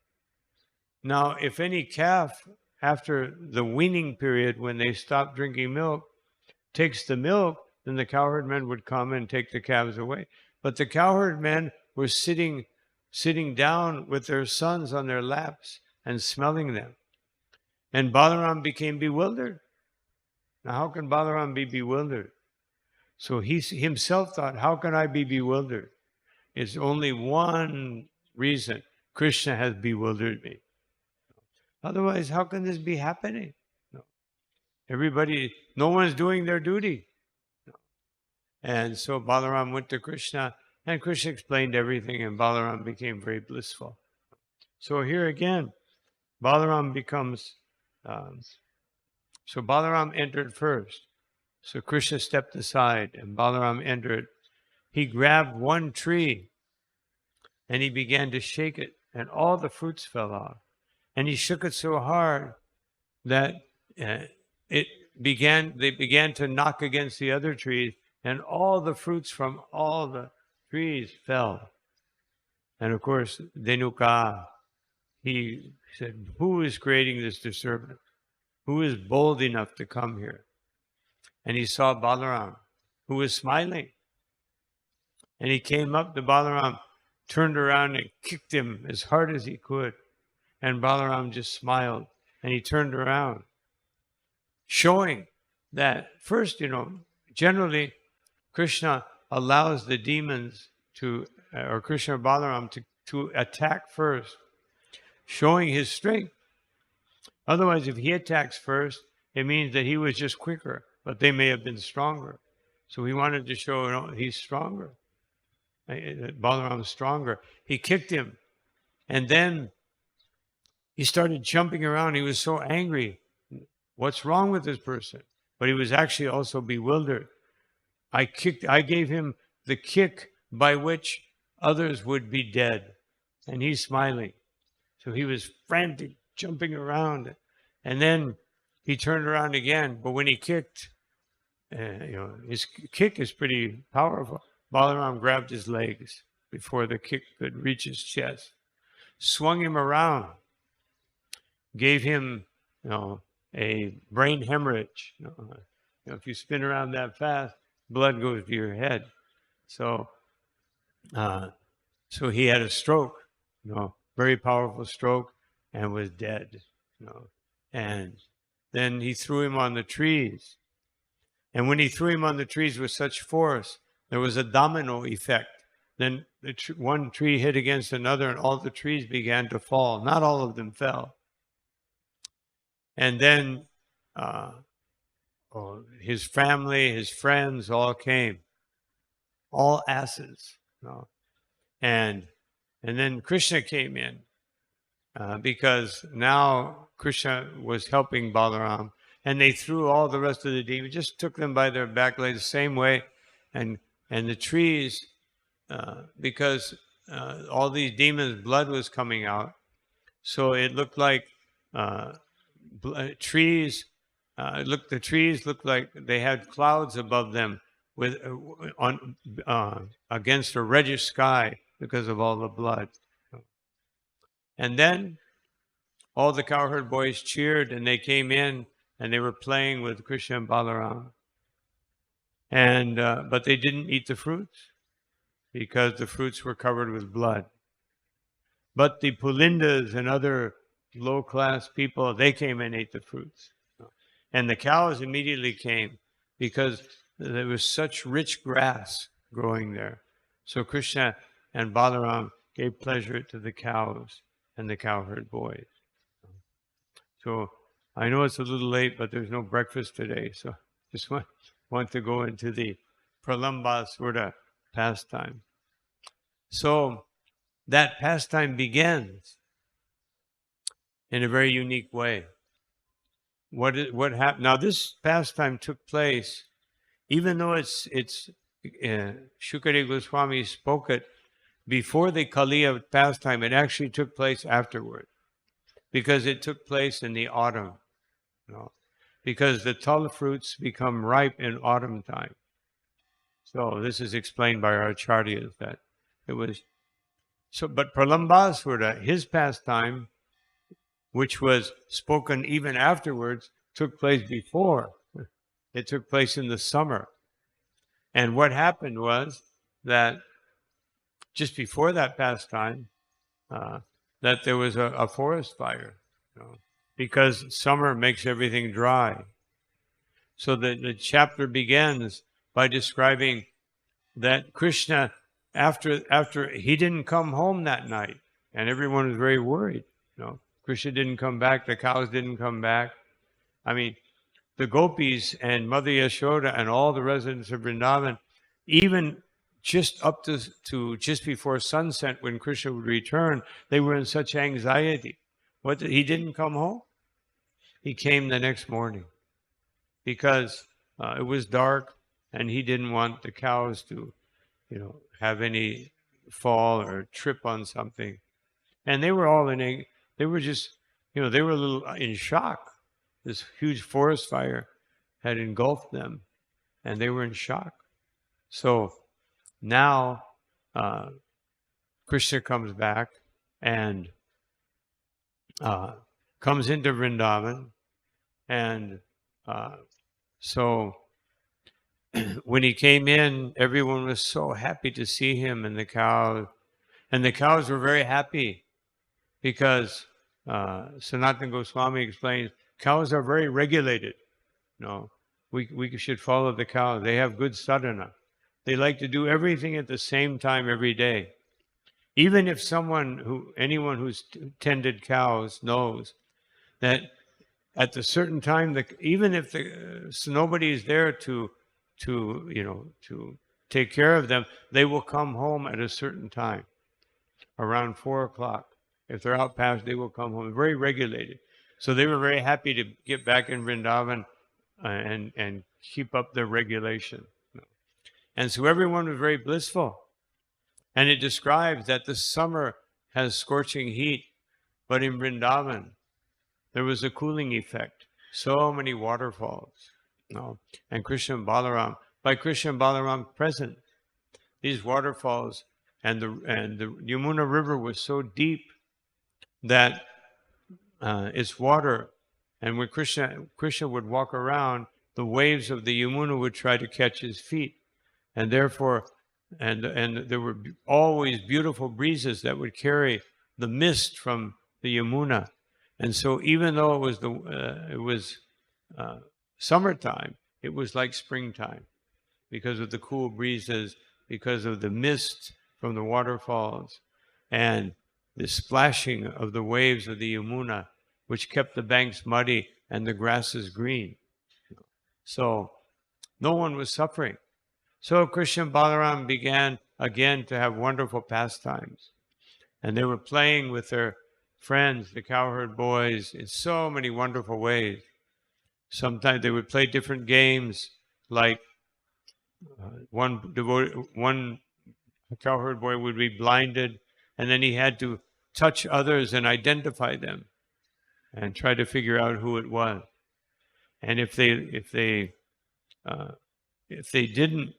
Now, if any calf, after the weaning period, when they stop drinking milk, takes the milk, then the cowherd men would come and take the calves away. But the cowherd men were sitting down with their sons on their laps and smelling them. And Balaram became bewildered. Now, how can Balaram be bewildered? So he himself thought, how can I be bewildered? It's only one reason. Krishna has bewildered me. Otherwise, how can this be happening? No. No one's doing their duty. No. And so Balaram went to Krishna, and Krishna explained everything, and Balaram became very blissful. So here again, Balaram becomes... so Balaram entered first. So Krishna stepped aside, and Balaram entered. He grabbed one tree, and he began to shake it, and all the fruits fell off. And he shook it so hard that they began to knock against the other trees, and all the fruits from all the trees fell. And of course, Denuka, he said, who is creating this disturbance? Who is bold enough to come here? And he saw Balaram, who was smiling. And he came up to Balaram, turned around and kicked him as hard as he could. And Balaram just smiled, and he turned around, showing that first, generally Krishna allows the demons or Krishna or Balaram to attack first, showing his strength. Otherwise, if he attacks first, it means that he was just quicker, but they may have been stronger. So he wanted to show he's stronger. Balaram's stronger. He kicked him, and then he started jumping around. He was so angry. What's wrong with this person? But he was actually also bewildered. I gave him the kick by which others would be dead. And he's smiling. So he was frantic, jumping around. And then he turned around again. But when he kicked, his kick is pretty powerful. Balaram grabbed his legs before the kick could reach his chest, swung him around, gave him, a brain hemorrhage. If you spin around that fast, blood goes to your head. So he had a stroke, very powerful stroke, and was dead. And then he threw him on the trees. And when he threw him on the trees with such force, there was a domino effect. Then one tree hit against another, and all the trees began to fall. Not all of them fell. And then his family, his friends all came, all asses. And then Krishna came in because now Krishna was helping Balaram, and they threw all the rest of the demons, just took them by their back legs the same way, and the trees, because all these demons' blood was coming out, so it looked like trees. The trees looked like they had clouds above them with against a reddish sky because of all the blood. And then all the cowherd boys cheered, and they came in, and they were playing with Krishna and Balaram. And but they didn't eat the fruits because the fruits were covered with blood. But the Pulindas and other low-class people, they came and ate the fruits. And the cows immediately came because there was such rich grass growing there. So Krishna and Balaram gave pleasure to the cows and the cowherd boys. So I know it's a little late, but there's no breakfast today. So just want to go into the Pralambasura pastime. So that pastime begins in a very unique way. What happened? Now, this pastime took place, even though it's Shukadeva Goswami spoke it before the Kaliya pastime. It actually took place afterward, because it took place in the autumn. Because the tall fruits become ripe in autumn time. So this is explained by our acharyas that It was so. But Pralambasura, his pastime, which was spoken even afterwards, took place before. It took place in the summer. And what happened was that just before that pastime, that there was a forest fire, because summer makes everything dry. So the chapter begins by describing that Krishna, after he didn't come home that night, and everyone was very worried. Krishna didn't come back, the cows didn't come back. I mean, the gopis and Mother Yashoda and all the residents of Vrindavan, even just up to just before sunset when Krishna would return, they were in such anxiety. He didn't come home? He came the next morning because it was dark and he didn't want the cows to, have any fall or trip on something. And they were all they were just, they were a little in shock. This huge forest fire had engulfed them and they were in shock. So now Krishna comes back and comes into Vrindavan. And so when he came in, everyone was so happy to see him, and the cows were very happy because Sanatana Goswami explains cows are very regulated. We should follow the cows. They have good sadhana. They like to do everything at the same time every day. Even if anyone who's tended cows knows that at a certain time, even if nobody is there to take care of them, they will come home at a certain time, around 4 o'clock. If they're out past, they will come home. Very regulated. So they were very happy to get back in Vrindavan and keep up their regulation. And so everyone was very blissful. And it describes that the summer has scorching heat, but in Vrindavan, there was a cooling effect. So many waterfalls. And Krishna and Balaram, by Krishna and Balaram present, these waterfalls and the Yamuna River was so deep that its water, and when Krishna would walk around, the waves of the Yamuna would try to catch his feet. And therefore, and there were always beautiful breezes that would carry the mist from the Yamuna. And so even though it was summertime, it was like springtime because of the cool breezes, because of the mist from the waterfalls, and the splashing of the waves of the Yamuna, which kept the banks muddy and the grasses green. So no one was suffering. So Krishna and Balaram began again to have wonderful pastimes. And they were playing with their friends, the cowherd boys, in so many wonderful ways. Sometimes they would play different games, like one cowherd boy would be blinded, and then he had to touch others and identify them and try to figure out who it was. And if they didn't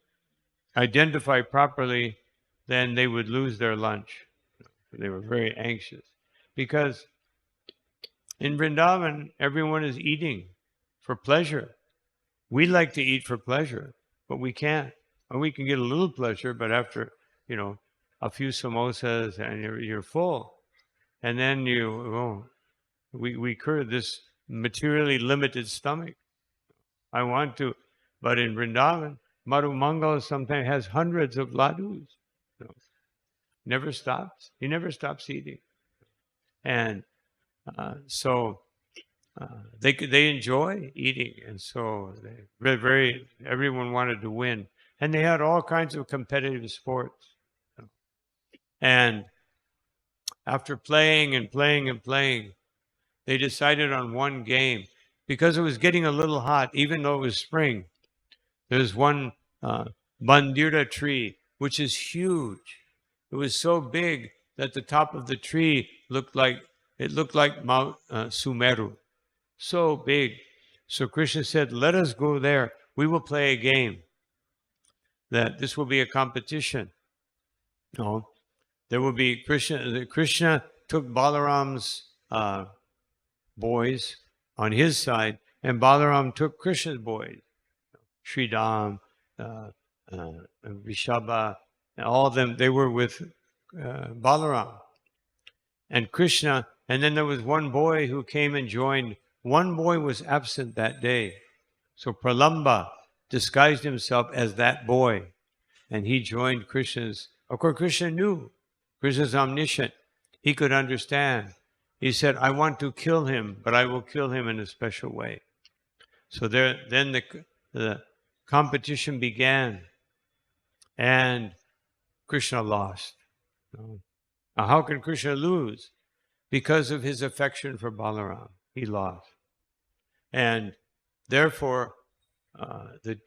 identify properly, then they would lose their lunch. They were very anxious because in Vrindavan, everyone is eating for pleasure. We like to eat for pleasure, but we can't. Or we can get a little pleasure, but after, a few samosas and you're full. And then we curb this materially limited stomach. I want to, but in Vrindavan, Madhu Mangala sometimes has hundreds of ladus. Never stops. He never stops eating. And so they enjoy eating. And so everyone wanted to win. And they had all kinds of competitive sports. And after playing and playing and playing, they decided on one game. Because it was getting a little hot, even though it was spring, there's one bandira tree, which is huge. It was so big that the top of the tree looked like Mount Sumeru. So big. So Krishna said, let us go there. We will play a game. That this will be a competition. there will be Krishna took Balaram's boys on his side, and Balaram took Krishna's boys, Sridham, Vrishabha, and all of them. They were with Balaram and Krishna. And then there was one boy who came and joined. One boy was absent that day, so Pralamba disguised himself as that boy, and he joined Krishna's. Of course, Krishna knew. Krishna's omniscient. He could understand. He said, I want to kill him, but I will kill him in a special way. So then the competition began, and Krishna lost. Now, how can Krishna lose? Because of his affection for Balaram. He lost. And therefore, the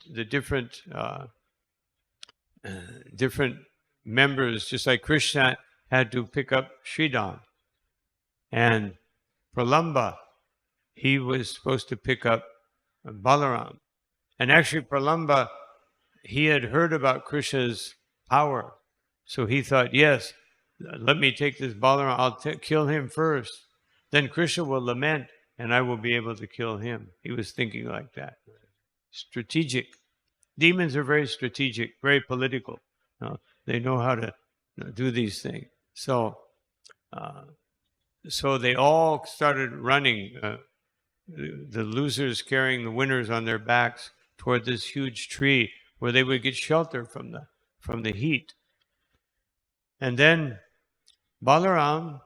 different members, just like Krishna had to pick up Sridham, and Pralamba, he was supposed to pick up Balaram. And actually Pralamba, he had heard about Krishna's power. So he thought, yes, let me take this Balaram, I'll kill him first. Then Krishna will lament and I will be able to kill him. He was thinking like that. Strategic. Demons are very strategic, very political. They know how to do these things. So they all started running, the losers carrying the winners on their backs toward this huge tree where they would get shelter from the heat. And then Balaram,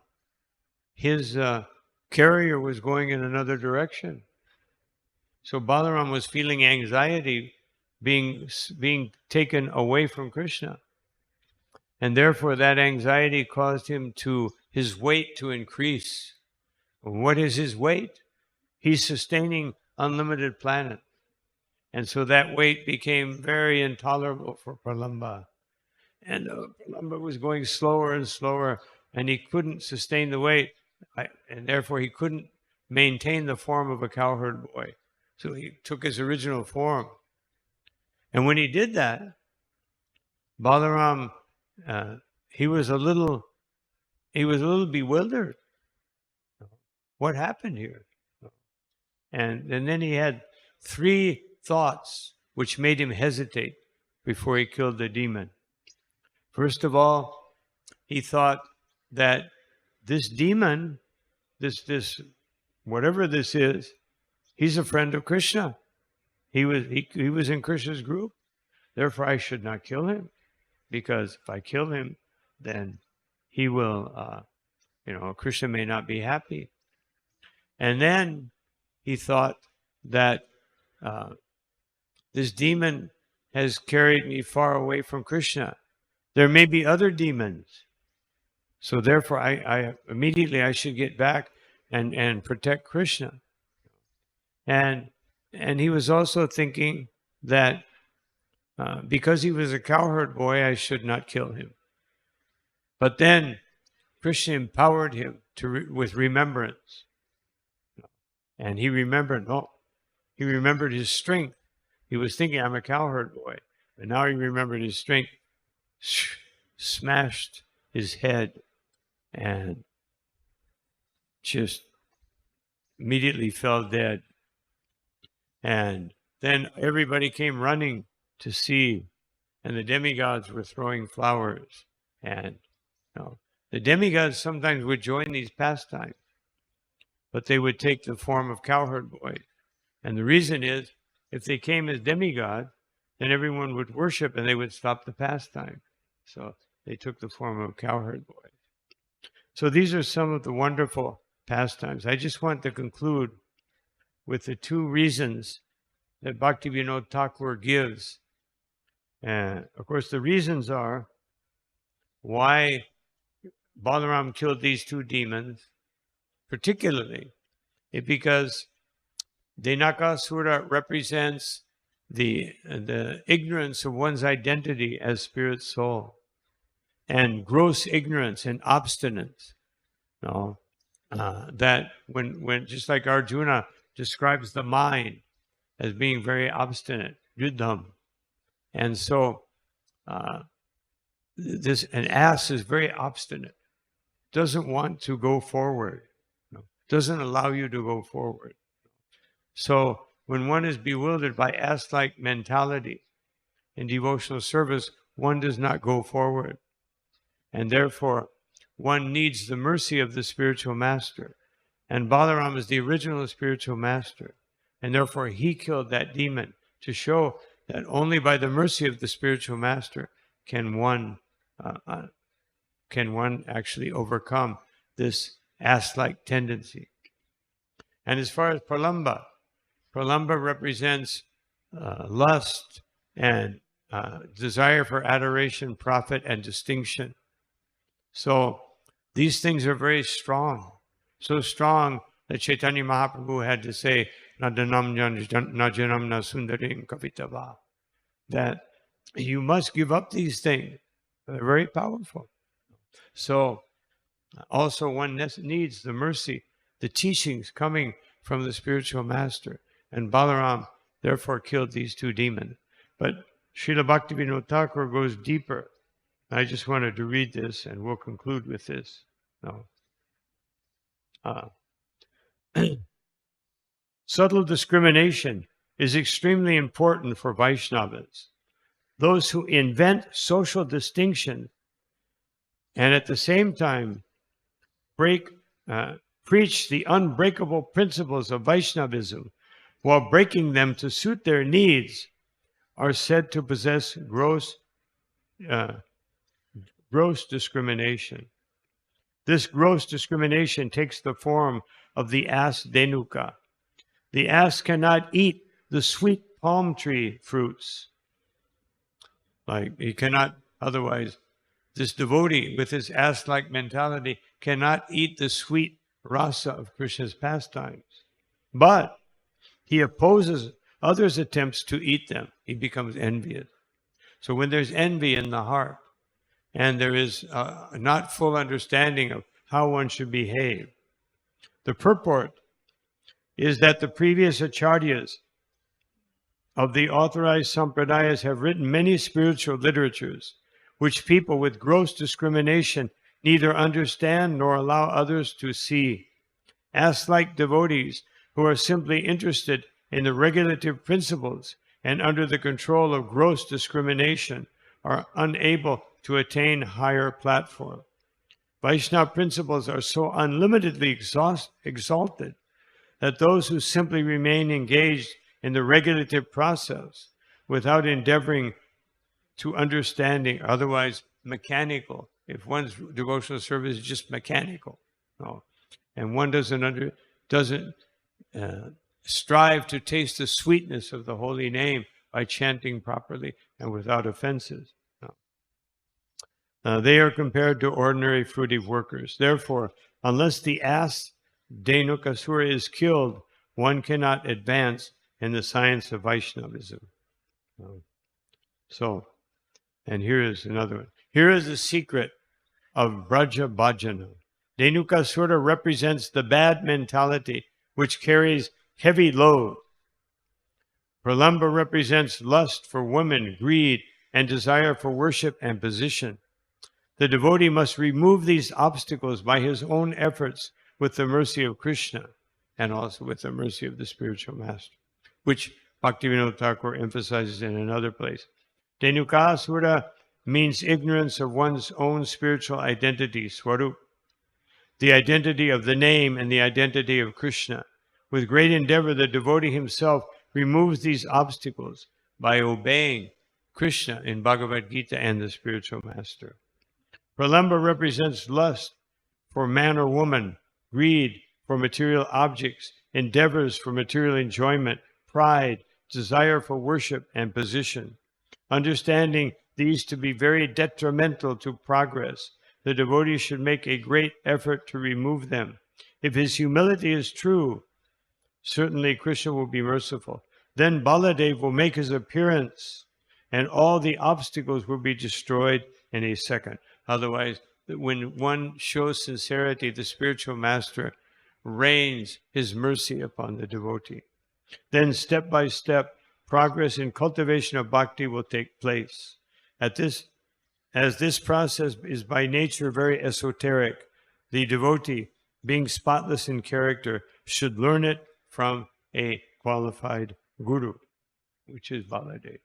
his carrier was going in another direction. So Balaram was feeling anxiety being taken away from Krishna. And therefore that anxiety caused his weight to increase. What is his weight? He's sustaining unlimited planets. And so that weight became very intolerable for Pralamba. And Pralamba was going slower and slower, and he couldn't sustain the weight. And therefore he couldn't maintain the form of a cowherd boy. So he took his original form. And when he did that, Balaram, he was a little bewildered. What happened here? And then he had 3 thoughts which made him hesitate before he killed the demon. First of all, he thought that this demon, this whatever this is, he's a friend of Krishna. He was in Krishna's group. Therefore, I should not kill him, because if I kill him, then he will, Krishna may not be happy. And then he thought that this demon has carried me far away from Krishna. There may be other demons. So therefore, I immediately I should get back and protect Krishna. And he was also thinking that because he was a cowherd boy, I should not kill him. But then Krishna empowered him with remembrance. And he remembered his strength. He was thinking, I'm a cowherd boy. But now he remembered his strength, smashed his head, and just immediately fell dead. And then everybody came running to see, and the demigods were throwing flowers. And the demigods sometimes would join these pastimes, but they would take the form of cowherd boys. And the reason is, if they came as demigods, then everyone would worship and they would stop the pastime. So they took the form of cowherd boys. So these are some of the wonderful pastimes. I just want to conclude with the 2 reasons that Bhaktivinoda Thakur gives. And of course, the reasons are why Balaram killed these 2 demons, particularly because Denakasura represents the ignorance of one's identity as spirit soul, and gross ignorance and obstinance. That when just like Arjuna describes the mind as being very obstinate, yuddham. And so an ass is very obstinate, doesn't want to go forward, doesn't allow you to go forward. So when one is bewildered by ass-like mentality in devotional service, one does not go forward. And therefore, one needs the mercy of the spiritual master. And Balaram is the original spiritual master. And therefore, he killed that demon to show that only by the mercy of the spiritual master can one actually overcome this ass-like tendency. And as far as pralamba represents lust and desire for adoration, profit, and distinction. So these things are very strong, so strong that Chaitanya Mahaprabhu had to say, Nadanam najanam na sundarim kavitava, that you must give up these things. They're very powerful. So also one needs the mercy, the teachings coming from the spiritual master. And Balaram therefore killed these two demons. But Srila Bhaktivinoda Thakur goes deeper. I just wanted to read this and we'll conclude with this. Subtle discrimination is extremely important for Vaishnavas. Those who invent social distinction and at the same time preach the unbreakable principles of Vaishnavism while breaking them to suit their needs are said to possess gross discrimination. This gross discrimination takes the form of the ass Denuka. The ass cannot eat the sweet palm tree fruits. Like he cannot, otherwise, this devotee with his ass-like mentality cannot eat the sweet rasa of Krishna's pastimes. But he opposes others' attempts to eat them. He becomes envious. So when there's envy in the heart, and there is not full understanding of how one should behave, the purport is that the previous acharyas of the authorized sampradayas have written many spiritual literatures, which people with gross discrimination neither understand nor allow others to see. Ass-like devotees who are simply interested in the regulative principles and under the control of gross discrimination are unable to attain higher platform. Vaishnava principles are so unlimitedly exalted that those who simply remain engaged in the regulative process without endeavoring to understanding, otherwise mechanical, if one's devotional service is just mechanical, and one doesn't strive to taste the sweetness of the holy name by chanting properly and without offenses. They are compared to ordinary fruitive workers. Therefore, unless the ass Dhenukasura is killed, one cannot advance in the science of Vaishnavism. And here is another one. Here is the secret of Braja Bhajana. Dhenukasura represents the bad mentality which carries heavy load. Pralamba represents lust for women, greed, and desire for worship and position. The devotee must remove these obstacles by his own efforts with the mercy of Krishna and also with the mercy of the spiritual master, which Bhaktivinoda Thakur emphasizes in another place. Dhenukasura means ignorance of one's own spiritual identity, Swarup, the identity of the name and the identity of Krishna. With great endeavor, the devotee himself removes these obstacles by obeying Krishna in Bhagavad-gita and the spiritual master. Pralamba represents lust for man or woman, greed for material objects, endeavors for material enjoyment, pride, desire for worship and position. Understanding these to be very detrimental to progress, the devotee should make a great effort to remove them. If his humility is true, certainly Krishna will be merciful. Then Baladev will make his appearance and all the obstacles will be destroyed in a second. Otherwise, when one shows sincerity, the spiritual master rains his mercy upon the devotee. Then step by step, progress in cultivation of bhakti will take place. At this As this process is by nature very esoteric, the devotee, being spotless in character, should learn it from a qualified guru, which is Baladev.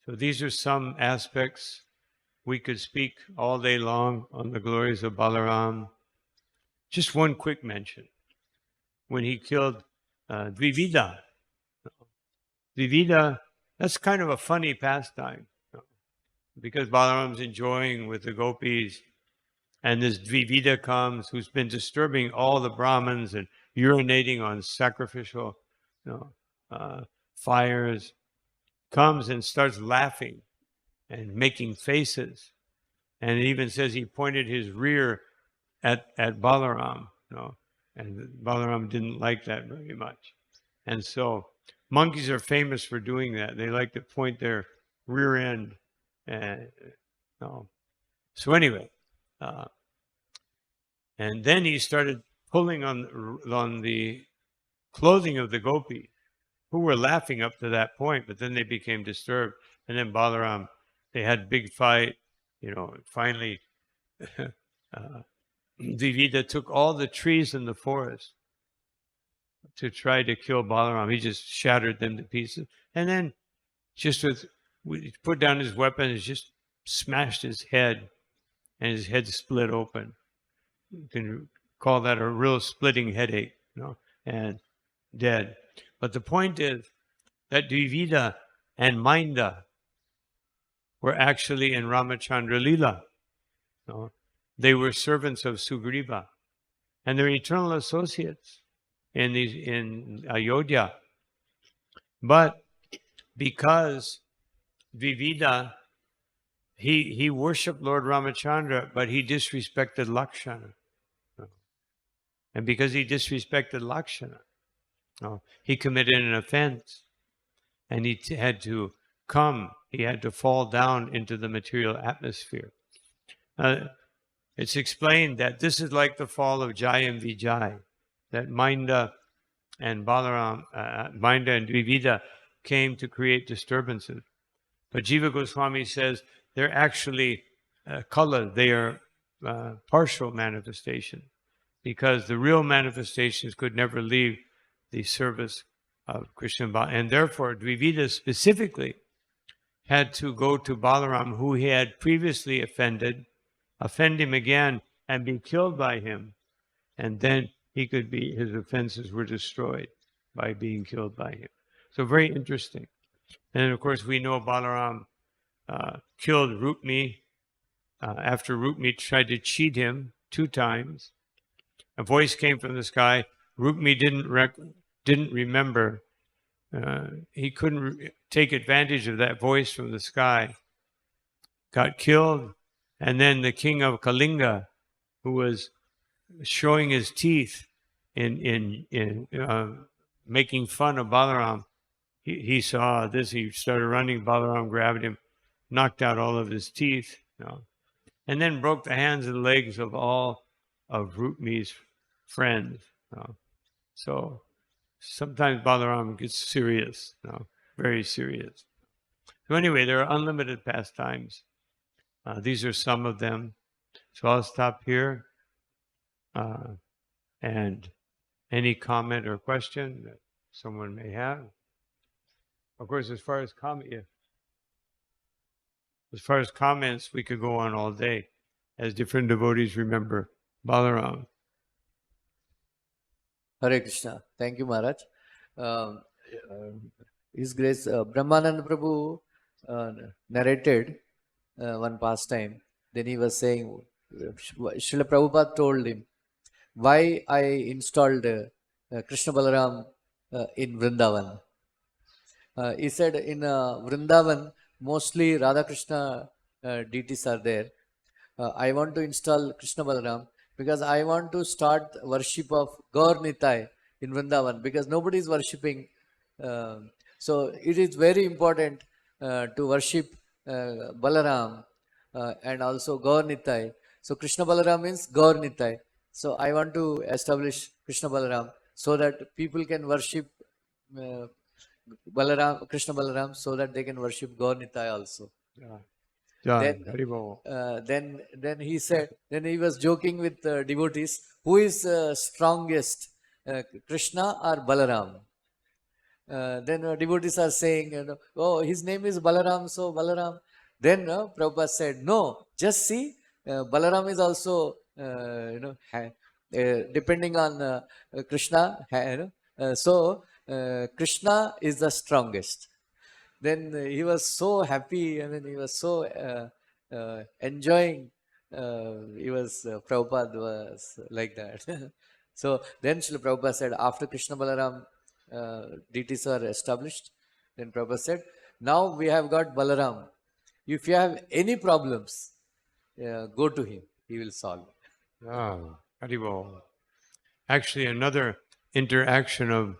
So these are some aspects. We could speak all day long on the glories of Balaram. Just one quick mention. When he killed Dvivida. Dvivida, that's kind of a funny pastime, because Balaram's enjoying with the gopis, and this Dvivida comes, who's been disturbing all the Brahmins and urinating on sacrificial fires, comes and starts laughing and making faces. And it even says he pointed his rear at Balaram, and Balaram didn't like that very much. And so monkeys are famous for doing that. They like to point their rear end. So anyway, and then he started pulling on the clothing of the gopis, who were laughing up to that point, but then they became disturbed. And then Balaram, they had a big fight, finally Dvivida took all the trees in the forest to try to kill Balaram. He just shattered them to pieces. And then he put down his weapon and just smashed his head, and his head split open. You can call that a real splitting headache, and dead. But the point is that Dvivida and Mainda were actually in Ramachandra Lila. They were servants of Sugriva, and they're eternal associates in Ayodhya. But because Dvivida, he worshipped Lord Ramachandra, but he disrespected Lakshmana. And because he disrespected Lakshmana, he committed an offense, and he had to fall down into the material atmosphere. It's explained that this is like the fall of Jai and Vijay, that Mainda and Balaram, Mainda and Dvivida came to create disturbances. But Jiva Goswami says they're actually color, they are partial manifestations, because the real manifestations could never leave the service of Krishna. And therefore, Dvivida specifically had to go to Balaram, who he had previously offend him again, and be killed by him. And then his offenses were destroyed by being killed by him. So very interesting. And of course, we know Balaram killed Rukmi after Rukmi tried to cheat him 2 times. A voice came from the sky. Rukmi didn't remember. He couldn't take advantage of that voice from the sky. Got killed. And then the king of Kalinga, who was showing his teeth in making fun of Balaram, he saw this. He started running. Balaram grabbed him, knocked out all of his teeth, and then broke the hands and legs of all of Rukmi's friends. So sometimes Balaram gets serious, very serious. So anyway, there are unlimited pastimes. These are some of them. So I'll stop here. And any comment or question that someone may have. Of course, as far as comments, we could go on all day as different devotees remember Balaram. Hare Krishna. Thank you, Maharaj. His Grace Brahmananda Prabhu narrated one pastime. Then he was saying, Srila Prabhupada told him, why I installed Krishna Balaram in Vrindavan. He said in Vrindavan, mostly Radha Krishna deities are there. I want to install Krishna Balaram because I want to start worship of Gaur Nitai in Vrindavan, because nobody is worshipping. So it is very important to worship Balaram and also Gaur Nitai. So Krishna Balaram means Gaur Nitai. So I want to establish Krishna Balaram so that people can worship Krishna Balaram, so that they can worship Gaur Nitai also. Yeah. Done. Haribol. Then he said, then he was joking with devotees, who is strongest, Krishna or Balaram? Then devotees are saying, oh, his name is Balaram, so Balaram. Then Prabhupada said, no, just see, Balaram is also, depending on Krishna. So Krishna is the strongest. Then he was so happy, and then he was so enjoying. Prabhupada was like that. So then Srila Prabhupada said, after Krishna Balaram deities are established, then Prabhupada said, now we have got Balaram. If you have any problems, go to him. He will solve. Haribol. Actually, another interaction of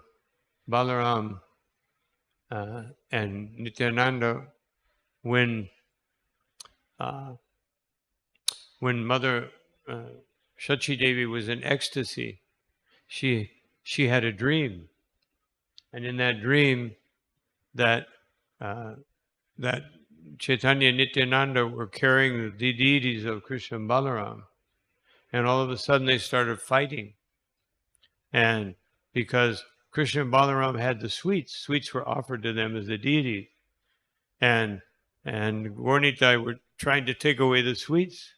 Balaram and Nityananda when Mother Shachi Devi was in ecstasy, she had a dream, and in that dream, that Chaitanya and Nityananda were carrying the deities of Krishna and Balaram, and all of a sudden they started fighting, and because Krishna and Balaram had the sweets were offered to them as the deities, and Gaur-Nitai were trying to take away the sweets,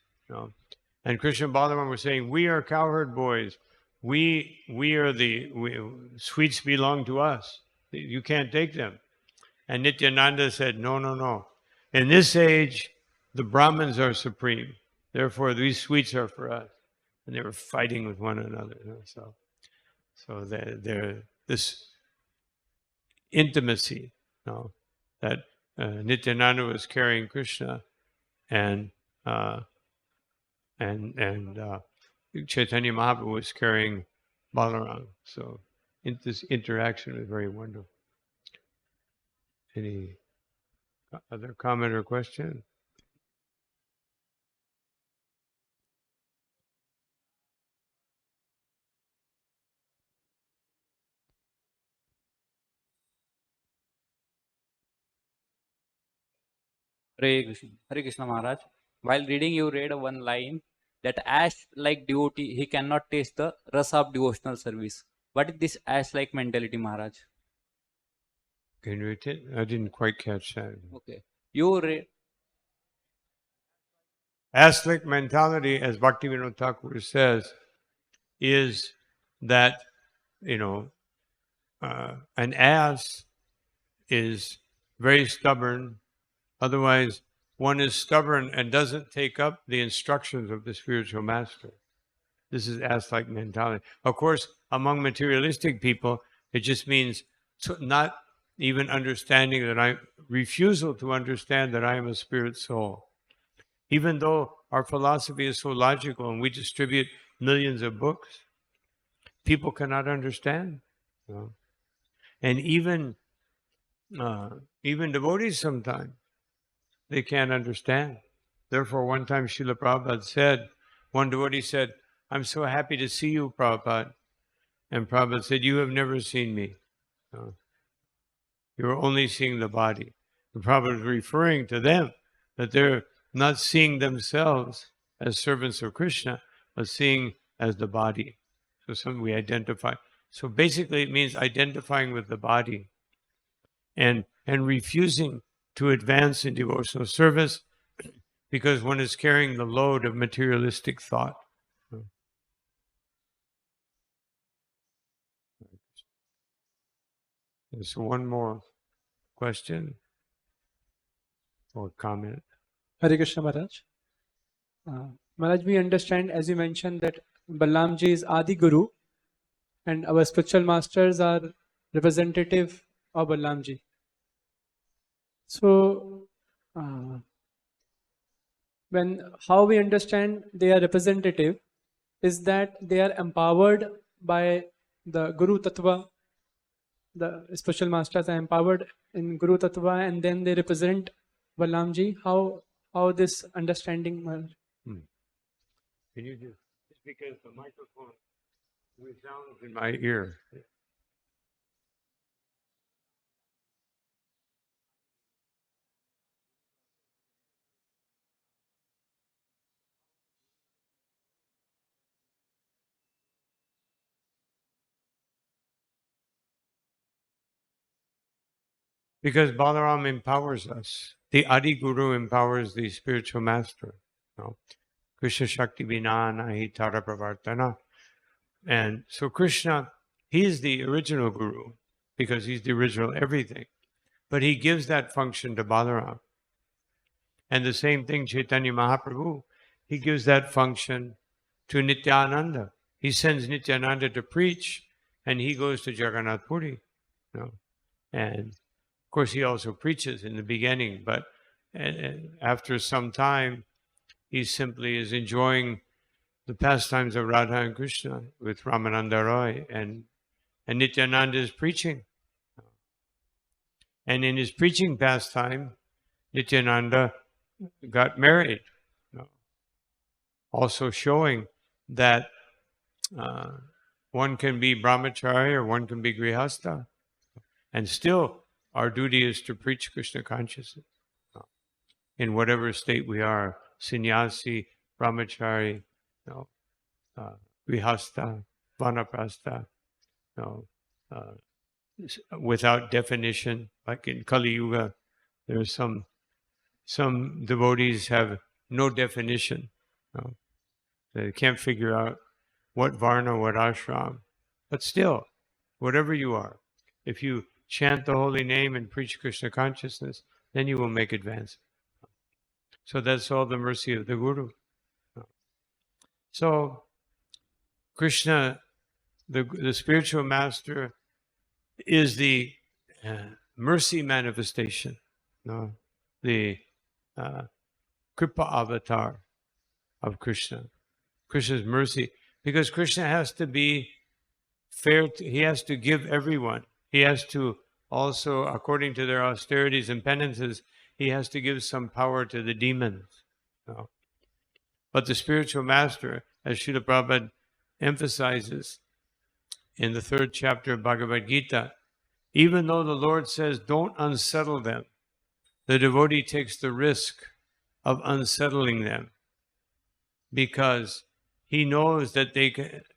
and Krishna and Balaram were saying, we are cowherd boys, we sweets belong to us, you can't take them. And Nityananda said, no. In this age, the Brahmins are supreme. Therefore, these sweets are for us. And they were fighting with one another. So they're this intimacy, that Nityananda was carrying Krishna, and Chaitanya Mahaprabhu was carrying Balaram. So this interaction was very wonderful. Any other comment or question? Hare Krishna Maharaj. While reading, you read one line that as like devotee, he cannot taste the rasa of devotional service. What is this as like mentality, Maharaj? Can you read it? I didn't quite catch that. Okay. You read. Aslic mentality, as Bhaktivinoda Thakur says, is that, an ass is very stubborn. Otherwise, one is stubborn and doesn't take up the instructions of the spiritual master. This is ass-like mentality. Of course, among materialistic people, it just means not even understanding that refusal to understand that I am a spirit soul. Even though our philosophy is so logical and we distribute millions of books, people cannot understand. And even devotees sometimes, they can't understand. Therefore, one time Srila Prabhupada said, one devotee said, I'm so happy to see you, Prabhupada. And Prabhupada said, you have never seen me. You're only seeing the body. The Prabhupada is referring to them, that they're not seeing themselves as servants of Krishna, but seeing as the body. So something we identify. So basically it means identifying with the body and refusing to advance in devotional service because one is carrying the load of materialistic thought. There's one more question or comment. Hare Krishna Maharaj. Maharaj, we understand, as you mentioned, that Balaramji is Adi Guru and our spiritual masters are representative of Balaramji. So, how we understand they are representative is that they are empowered by the Guru Tattva. The spiritual masters are empowered in Guru Tattva and then they represent Balaramji. How this understanding? Can you just because the microphone resounds in my ear. Because Balaram empowers us. The Adi Guru empowers the spiritual master. Krishna Shakti Vinana Hitara Pravartana. And so Krishna, he is the original guru because he's the original everything. But he gives that function to Balaram. And the same thing, Chaitanya Mahaprabhu, he gives that function to Nityananda. He sends Nityananda to preach, and he goes to Jagannath Puri. And of course, he also preaches in the beginning, but after some time, he simply is enjoying the pastimes of Radha and Krishna with Ramananda Roy, and Nityananda is preaching. And in his preaching pastime, Nityananda got married, also showing that one can be brahmachari or one can be grihastha, and still our duty is to preach Krishna consciousness in whatever state we are, sannyasi, brahmachari, grihastha, vanaprastha, without definition. Like in Kali Yuga, there's some devotees have no definition. They can't figure out what varna, what ashram. But still, whatever you are, if you chant the holy name and preach Krishna consciousness, then you will make advance. So that's all the mercy of the Guru. So Krishna, the spiritual master, is the mercy manifestation, the Kripa avatar of Krishna. Krishna's mercy, because Krishna has to be fair. He has to give everyone. He has to also, according to their austerities and penances, he has to give some power to the demons. But the spiritual master, as Srila Prabhupada emphasizes in the 3rd chapter of Bhagavad-gita, even though the Lord says, don't unsettle them, the devotee takes the risk of unsettling them because he knows that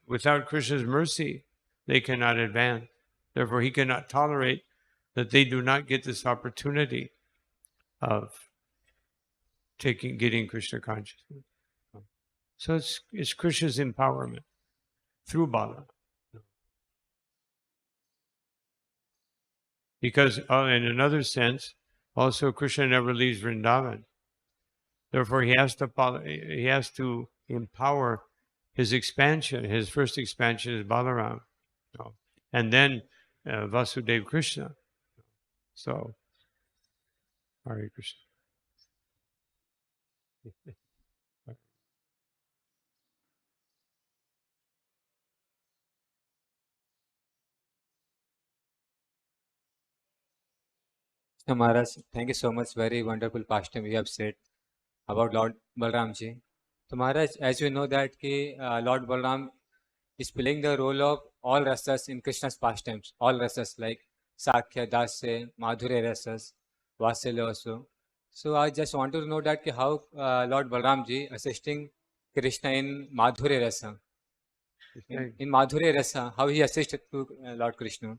without Krishna's mercy, they cannot advance. Therefore, he cannot tolerate that they do not get this opportunity of getting Krishna consciousness. So it's Krishna's empowerment through Bala. Because in another sense, also Krishna never leaves Vrindavan. Therefore, he has to empower his expansion. His first expansion is Balaram, and then Vasudeva Krishna. So, Hare Krishna. So Maharaj, thank you so much. Very wonderful pastime you have said about Lord Balaramji. So Maharaj, as you know that Lord Balaram is playing the role of all rasas in Krishna's pastimes, all rasas like Sakhya, Dasya, Madhurya rasas, Vatsalya also. So I just want to know that how Lord Balaramji assisting Krishna in Madhurya rasa. In Madhurya rasa, how he assisted to Lord Krishna.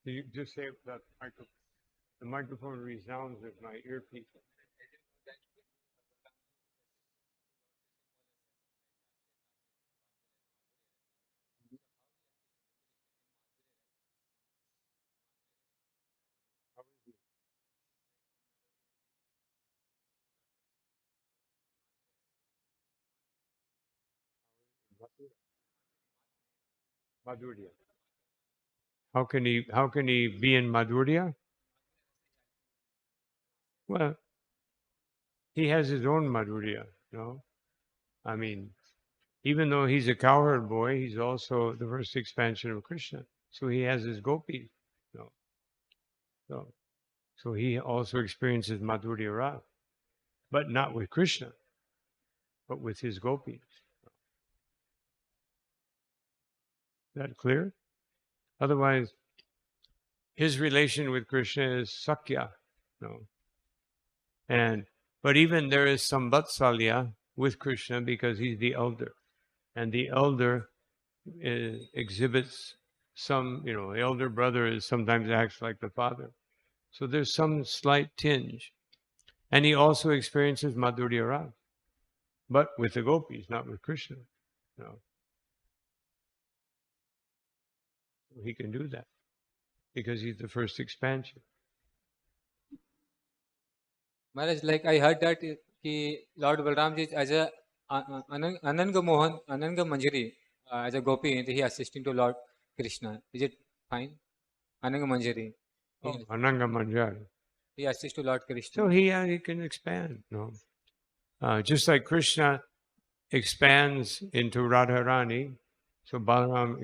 You just say that the microphone resounds with my earpiece. Madhurya. How can he be in Madhurya? Well, he has his own Madhurya, I mean, even though he's a cowherd boy, he's also the first expansion of Krishna. So he has his gopis, So he also experiences Madhurya Rasa, but not with Krishna, but with his gopis. Is that clear? Otherwise, his relation with Krishna is Sakya, but even there is some Vatsalya with Krishna because he's the elder, and the elder exhibits some, the elder brother sometimes acts like the father. So there's some slight tinge. And he also experiences Madhurya Rasa, but with the gopis, not with Krishna. No. He can do that because he's the first expansion. Maharaj, like I heard that Lord Balaram is as a Ananga Mohan, Ananga Manjari, as a gopi, and he assisting to Lord Krishna. Is it fine? Ananga Manjari. Ananga Manjari. He assists to Lord Krishna. So he can expand. No, just like Krishna expands into Radharani, so Balaram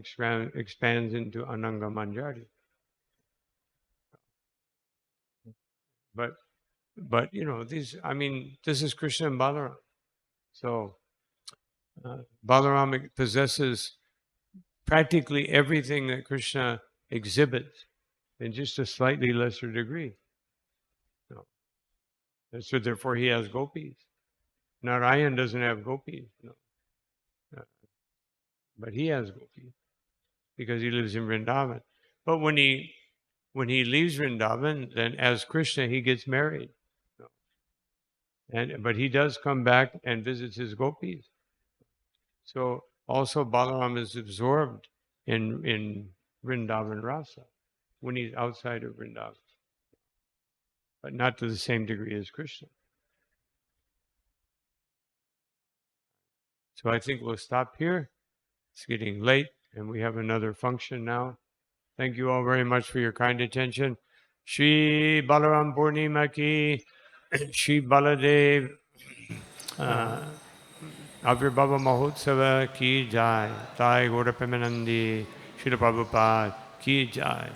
expands into Ananga Manjari. But you know, this is Krishna and Balaram. So Balaram possesses practically everything that Krishna exhibits in just a slightly lesser degree. No. And so therefore he has gopis. Narayan doesn't have gopis. No. But he has gopis because he lives in Vrindavan. But when he leaves Vrindavan, then as Krishna he gets married. But he does come back and visits his gopis. So also Balaram is absorbed in Vrindavan Rasa when he's outside of Vrindavan, but not to the same degree as Krishna. So I think we'll stop here. It's getting late and we have another function now. Thank you all very much for your kind attention. Shri Balaram Purnima ki, Shri Baladev Avirbhava Mahotsava ki jai, Thai Gaurapamanandi, Srila Prabhupada ki jai.